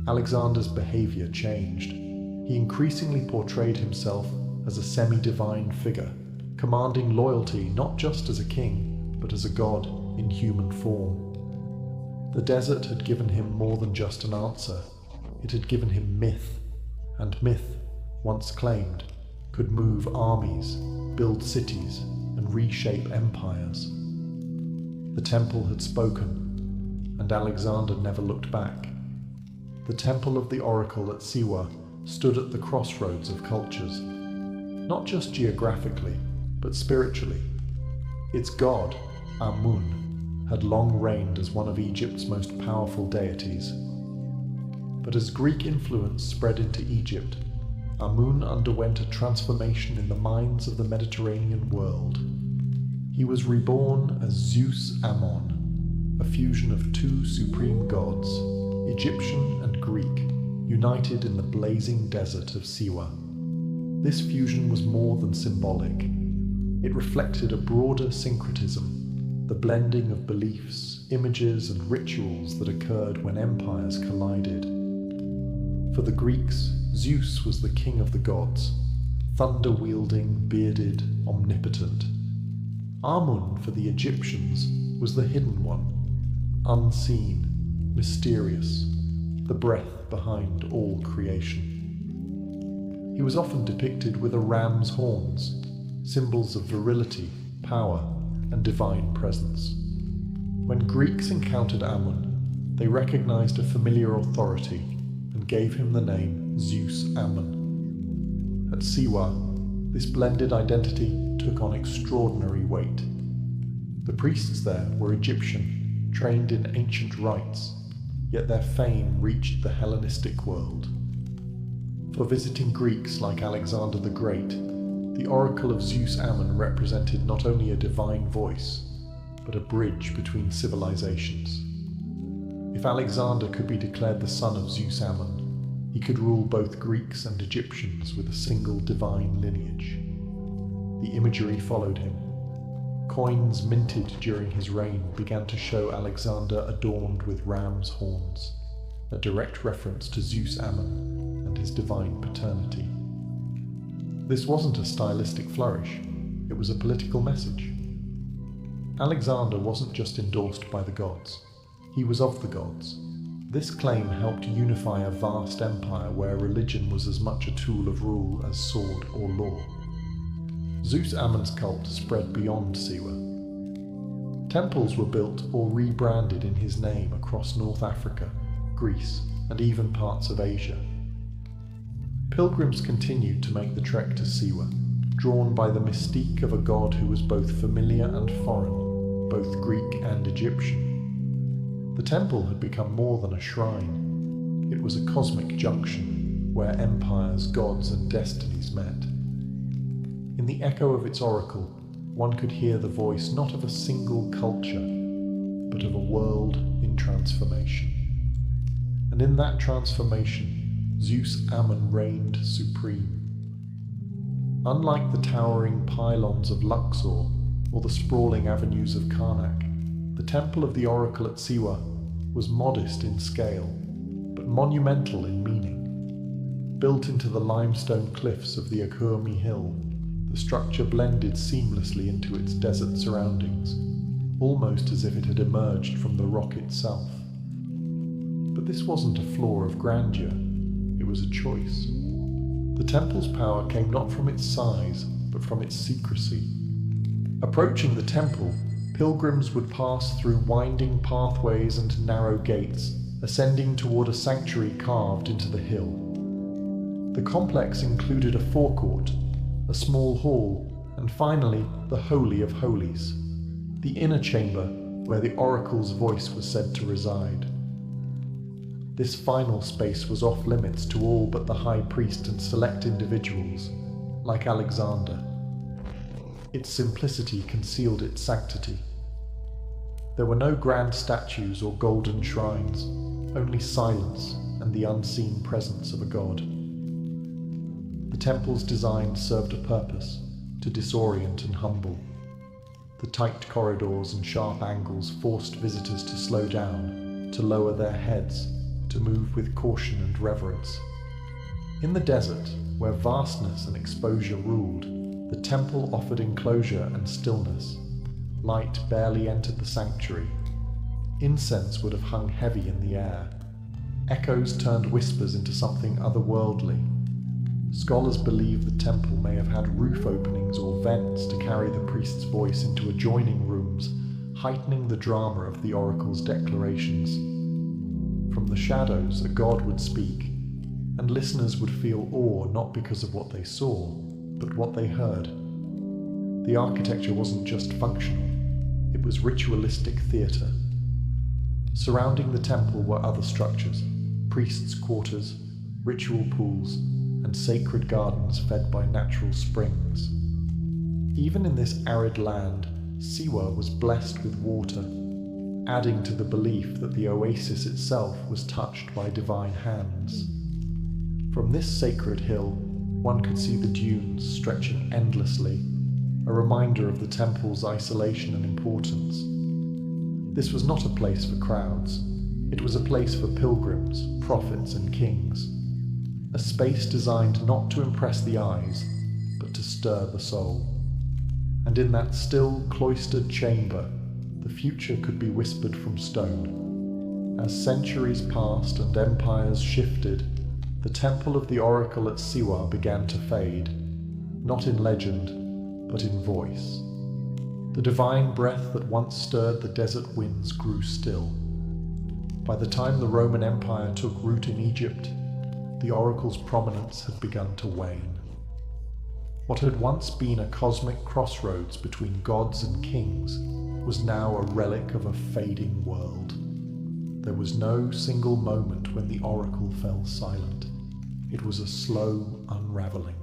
Alexander's behavior changed. He increasingly portrayed himself as a semi-divine figure, commanding loyalty not just as a king, but as a god in human form. The desert had given him more than just an answer. It had given him myth, and myth, once claimed, could move armies, build cities, and reshape empires. The temple had spoken, and Alexander never looked back. the temple of the oracle at Siwa stood at the crossroads of cultures, not just geographically, but spiritually. Its god, Amun, had long reigned as one of Egypt's most powerful deities. But as Greek influence spread into Egypt, Amun underwent a transformation in the minds of the Mediterranean world. He was reborn as Zeus Ammon, a fusion of two supreme gods, Egyptian and Greek, united in the blazing desert of Siwa. This fusion was more than symbolic. It reflected a broader syncretism, the blending of beliefs, images, and rituals that occurred when empires collided. For the Greeks, Zeus was the king of the gods, thunder-wielding, bearded, omnipotent. Amun, for the Egyptians, was the hidden one, unseen, mysterious, the breath behind all creation. He was often depicted with a ram's horns, symbols of virility, power, and divine presence. When Greeks encountered Amun, they recognized a familiar authority and gave him the name Zeus Ammon. At Siwa, this blended identity took on extraordinary weight. The priests there were Egyptian, trained in ancient rites, yet their fame reached the Hellenistic world. For visiting Greeks like Alexander the Great, the oracle of Zeus Ammon represented not only a divine voice, but a bridge between civilizations. If Alexander could be declared the son of Zeus Ammon, he could rule both Greeks and Egyptians with a single divine lineage. The imagery followed him. Coins minted during his reign began to show Alexander adorned with ram's horns, a direct reference to Zeus Ammon and his divine paternity. This wasn't a stylistic flourish, it was a political message. Alexander wasn't just endorsed by the gods, he was of the gods. This claim helped unify a vast empire where religion was as much a tool of rule as sword or law. Zeus Ammon's cult spread beyond Siwa. Temples were built or rebranded in his name across North Africa, Greece, and even parts of Asia. Pilgrims continued to make the trek to Siwa, drawn by the mystique of a god who was both familiar and foreign, both Greek and Egyptian. The temple had become more than a shrine. It was a cosmic junction where empires, gods, and destinies met. In the echo of its oracle, one could hear the voice not of a single culture, but of a world in transformation. And in that transformation, Zeus Ammon reigned supreme. Unlike the towering pylons of Luxor or the sprawling avenues of Karnak, the temple of the oracle at Siwa was modest in scale, but monumental in meaning. Built into the limestone cliffs of the Akurmi Hill, the structure blended seamlessly into its desert surroundings, almost as if it had emerged from the rock itself. But this wasn't a flaw of grandeur, it was a choice. The temple's power came not from its size, but from its secrecy. Approaching the temple, pilgrims would pass through winding pathways and narrow gates, ascending toward a sanctuary carved into the hill. The complex included a forecourt, a small hall, and finally the Holy of Holies, the inner chamber where the oracle's voice was said to reside. This final space was off limits to all but the high priest and select individuals, like Alexander. Its simplicity concealed its sanctity. There were no grand statues or golden shrines, only silence and the unseen presence of a god. The temple's design served a purpose, to disorient and humble. The tight corridors and sharp angles forced visitors to slow down, to lower their heads, to move with caution and reverence. In the desert, where vastness and exposure ruled, the temple offered enclosure and stillness. Light barely entered the sanctuary. Incense would have hung heavy in the air. Echoes turned whispers into something otherworldly. Scholars believe the temple may have had roof openings or vents to carry the priest's voice into adjoining rooms, heightening the drama of the oracle's declarations. From From the shadows, a god would speak, and listeners would feel awe not because of what they saw, but what they heard. The architecture wasn't just functional, it was ritualistic theatre. Surrounding the temple were other structures, priests' quarters, ritual pools, and sacred gardens fed by natural springs. Even in this arid land, Siwa was blessed with water, adding to the belief that the oasis itself was touched by divine hands. From this sacred hill, one could see the dunes stretching endlessly, a reminder of the temple's isolation and importance. This was not a place for crowds. It was a place for pilgrims, prophets, and kings. A space designed not to impress the eyes, but to stir the soul. And in that still, cloistered chamber, the future could be whispered from stone. As centuries passed and empires shifted, the temple of the oracle at Siwa began to fade, not in legend, but in voice. The divine breath that once stirred the desert winds grew still. By the time the Roman Empire took root in Egypt, the oracle's prominence had begun to wane. What had once been a cosmic crossroads between gods and kings was now a relic of a fading world. There was no single moment when the oracle fell silent. It was a slow unraveling.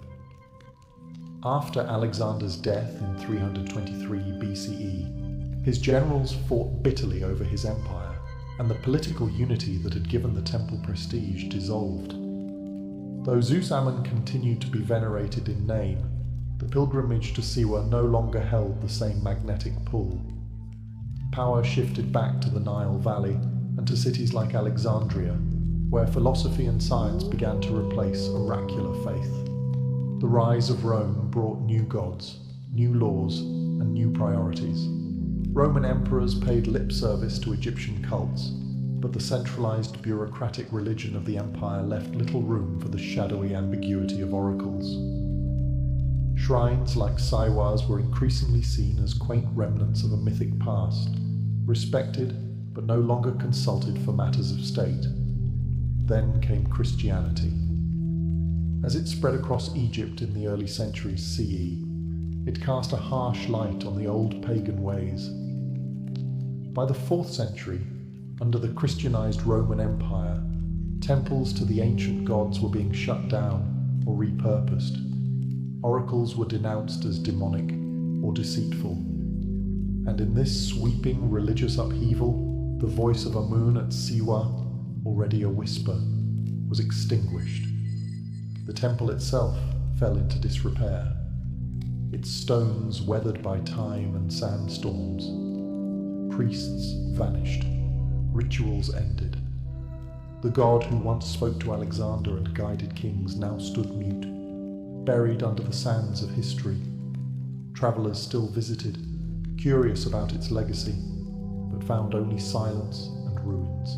After Alexander's death in 323 BCE, his generals fought bitterly over his empire, and the political unity that had given the temple prestige dissolved. Though Zeus-Ammon continued to be venerated in name, the pilgrimage to Siwa no longer held the same magnetic pull. Power shifted back to the Nile Valley and to cities like Alexandria, where philosophy and science began to replace oracular faith. The rise of Rome brought new gods, new laws, and new priorities. Roman emperors paid lip service to Egyptian cults, but the centralized bureaucratic religion of the empire left little room for the shadowy ambiguity of oracles. Shrines like Siwa's were increasingly seen as quaint remnants of a mythic past, respected but no longer consulted for matters of state. Then came Christianity. As it spread across Egypt in the early centuries CE, it cast a harsh light on the old pagan ways. By the 4th century, under the Christianized Roman Empire, temples to the ancient gods were being shut down or repurposed. Oracles were denounced as demonic or deceitful. And in this sweeping religious upheaval, the voice of Amun at Siwa, already a whisper, was extinguished. The temple itself fell into disrepair, its stones weathered by time and sandstorms. Priests vanished, rituals ended. The god who once spoke to Alexander and guided kings now stood mute, buried under the sands of history. Travelers still visited, curious about its legacy, but found only silence and ruins.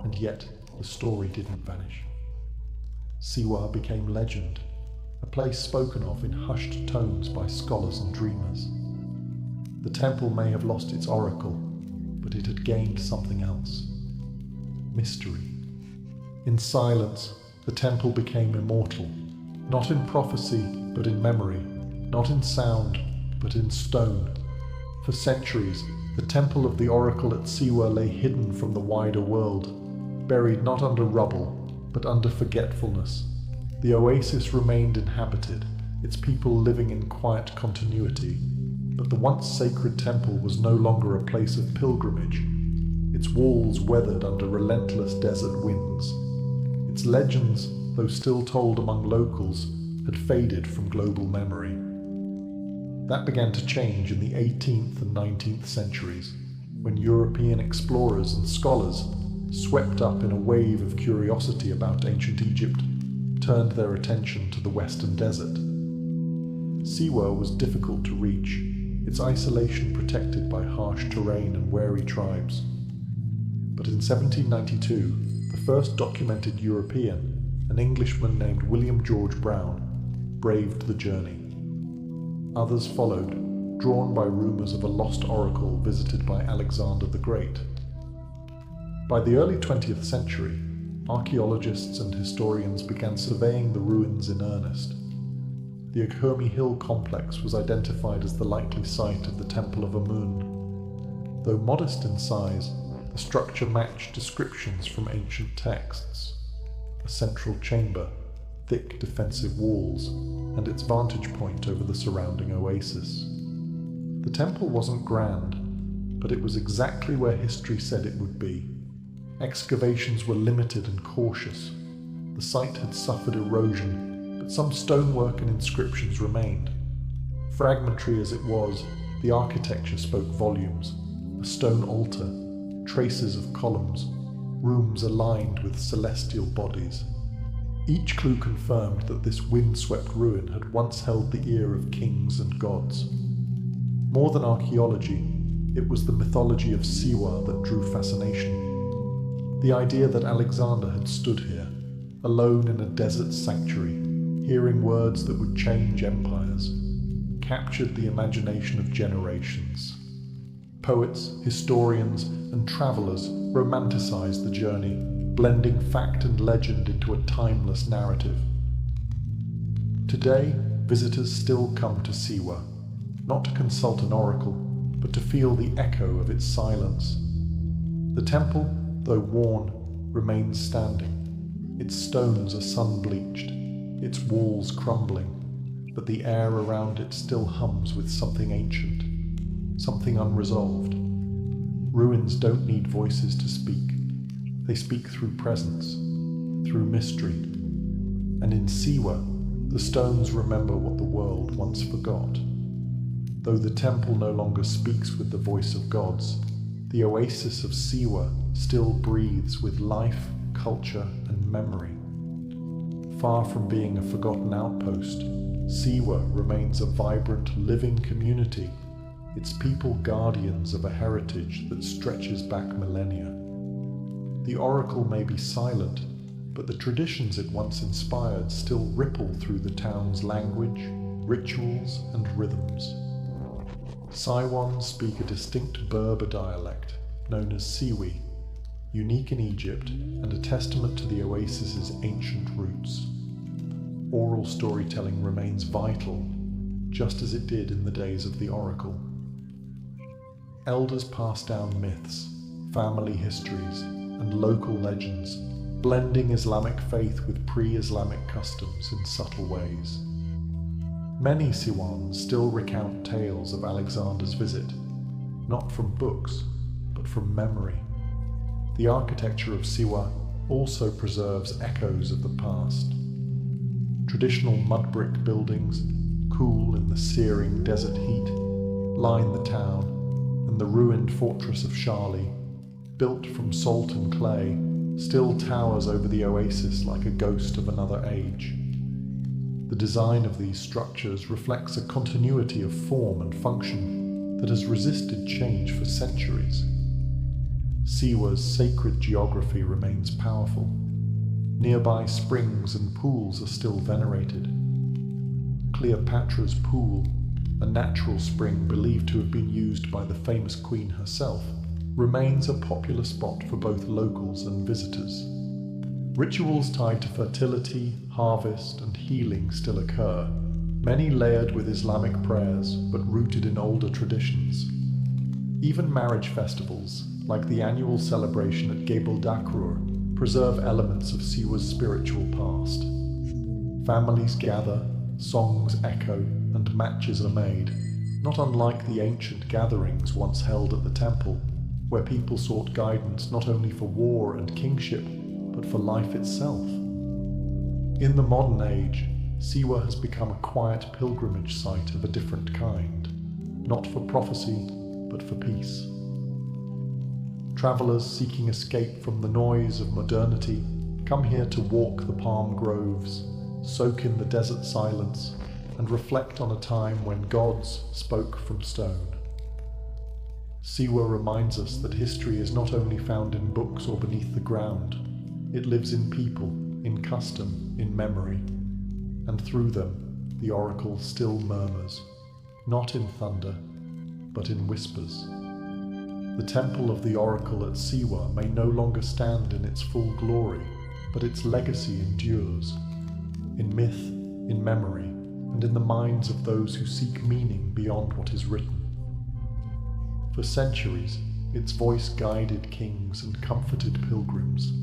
And yet, the story didn't vanish. Siwa became legend, a place spoken of in hushed tones by scholars and dreamers. The temple may have lost its oracle, but it had gained something else. Mystery. In silence, the temple became immortal, not in prophecy, but in memory, not in sound, but in stone. For centuries, the temple of the oracle at Siwa lay hidden from the wider world, buried not under rubble, but under forgetfulness. The oasis remained inhabited, its people living in quiet continuity, but the once sacred temple was no longer a place of pilgrimage. Its walls weathered under relentless desert winds. Its legends, though still told among locals, had faded from global memory. That began to change in the 18th and 19th centuries, when European explorers and scholars, swept up in a wave of curiosity about ancient Egypt, turned their attention to the western desert. Siwa was difficult to reach, its isolation protected by harsh terrain and wary tribes. But in 1792, the first documented European, an Englishman named William George Brown, braved the journey. Others followed, drawn by rumors of a lost oracle visited by Alexander the Great. By the early 20th century, archaeologists and historians began surveying the ruins in earnest. The Akhurmi Hill complex was identified as the likely site of the Temple of Amun. Though modest in size, the structure matched descriptions from ancient texts: a central chamber, thick defensive walls, and its vantage point over the surrounding oasis. The temple wasn't grand, but it was exactly where history said it would be. Excavations were limited and cautious. The site had suffered erosion, but some stonework and inscriptions remained. Fragmentary as it was, the architecture spoke volumes: a stone altar, traces of columns, rooms aligned with celestial bodies. Each clue confirmed that this windswept ruin had once held the ear of kings and gods. More than archaeology, it was the mythology of Siwa that drew fascination. The idea that Alexander had stood here, alone in a desert sanctuary, hearing words that would change empires, captured the imagination of generations. Poets, historians, and travelers romanticized the journey, blending fact and legend into a timeless narrative. Today, visitors still come to Siwa, not to consult an oracle, but to feel the echo of its silence. The temple, though worn, remains standing. Its stones are sun-bleached, its walls crumbling, but the air around it still hums with something ancient, something unresolved. Ruins don't need voices to speak. They speak through presence, through mystery. And in Siwa, the stones remember what the world once forgot. Though the temple no longer speaks with the voice of gods, the oasis of Siwa still breathes with life, culture, and memory. Far from being a forgotten outpost, Siwa remains a vibrant, living community, its people guardians of a heritage that stretches back millennia. The oracle may be silent, but the traditions it once inspired still ripple through the town's language, rituals, and rhythms. Siwans speak a distinct Berber dialect known as Siwi, unique in Egypt and a testament to the oasis's ancient roots. Oral storytelling remains vital, just as it did in the days of the oracle. Elders pass down myths, family histories, and local legends, blending Islamic faith with pre-Islamic customs in subtle ways. Many Siwans still recount tales of Alexander's visit, not from books, but from memory. The architecture of Siwa also preserves echoes of the past. Traditional mud brick buildings, cool in the searing desert heat, line the town, and the ruined fortress of Shali, built from salt and clay, still towers over the oasis like a ghost of another age. The design of these structures reflects a continuity of form and function that has resisted change for centuries. Siwa's sacred geography remains powerful. Nearby springs and pools are still venerated. Cleopatra's Pool, a natural spring believed to have been used by the famous queen herself, remains a popular spot for both locals and visitors. Rituals tied to fertility, harvest, and healing still occur, many layered with Islamic prayers but rooted in older traditions. Even marriage festivals, like the annual celebration at Gebel Dakrur, preserve elements of Siwa's spiritual past. Families gather, songs echo, and matches are made, not unlike the ancient gatherings once held at the temple, where people sought guidance not only for war and kingship, but for life itself. In the modern age, Siwa has become a quiet pilgrimage site of a different kind, not for prophecy, but for peace. Travelers seeking escape from the noise of modernity come here to walk the palm groves, soak in the desert silence, and reflect on a time when gods spoke from stone. Siwa reminds us that history is not only found in books or beneath the ground. It lives in people, in custom, in memory, and through them, the oracle still murmurs, not in thunder, but in whispers. The The temple of the oracle at Siwa may no longer stand in its full glory, but its legacy endures, in myth, in memory, and in the minds of those who seek meaning beyond what is written. For centuries, its voice guided kings and comforted pilgrims.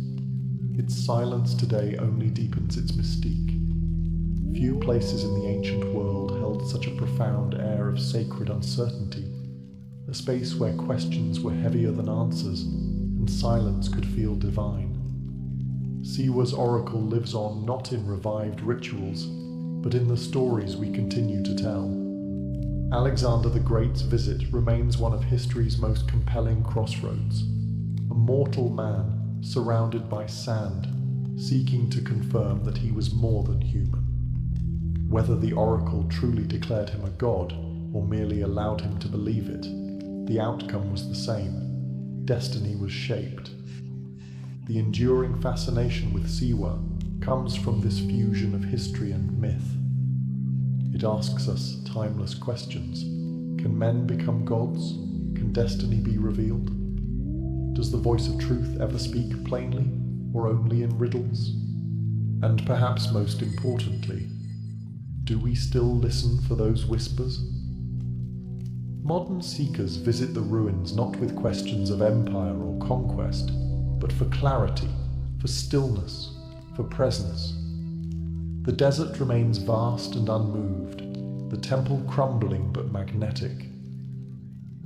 Its silence today only deepens its mystique. Few places in the ancient world held such a profound air of sacred uncertainty, a space where questions were heavier than answers, and silence could feel divine. Siwa's oracle lives on not in revived rituals, but in the stories we continue to tell. Alexander the Great's visit remains one of history's most compelling crossroads. A mortal man, surrounded by sand, seeking to confirm that he was more than human. Whether the oracle truly declared him a god, or merely allowed him to believe it, the outcome was the same. Destiny was shaped. The enduring fascination with Siwa comes from this fusion of history and myth. It asks us timeless questions. Can men become gods? Can destiny be revealed? Does the voice of truth ever speak plainly, or only in riddles? And perhaps most importantly, do we still listen for those whispers? Modern seekers visit the ruins not with questions of empire or conquest, but for clarity, for stillness, for presence. The desert remains vast and unmoved, the temple crumbling but magnetic.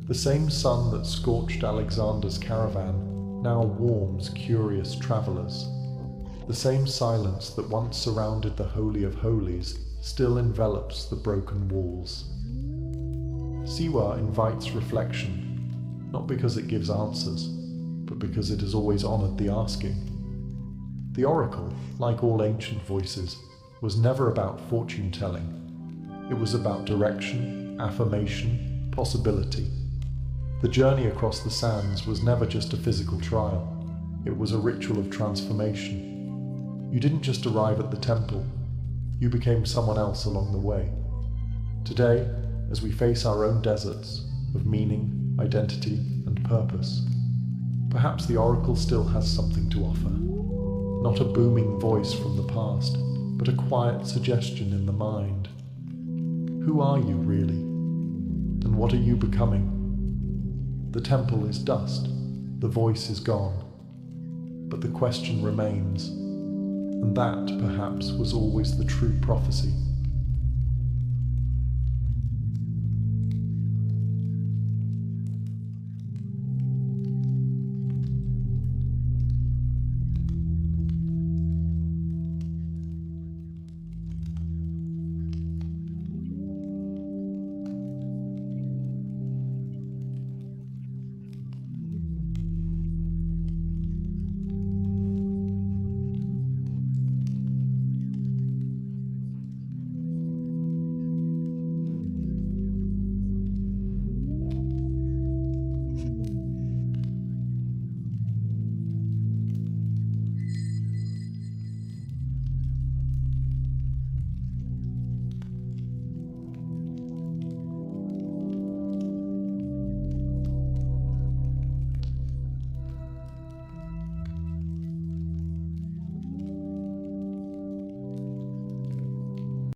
The same sun that scorched Alexander's caravan now warms curious travelers. The same silence that once surrounded the Holy of Holies still envelops the broken walls. Siwa invites reflection, not because it gives answers, but because it has always honored the asking. The oracle, like all ancient voices, was never about fortune-telling. It was about direction, affirmation, possibility. The journey across the sands was never just a physical trial. It was a ritual of transformation. You didn't just arrive at the temple. You became someone else along the way. Today, as we face our own deserts of meaning, identity, and purpose, perhaps the oracle still has something to offer. Not a booming voice from the past, but a quiet suggestion in the mind. Who are you really? And what are you becoming? The temple is dust, the voice is gone, but the question remains, and that perhaps was always the true prophecy.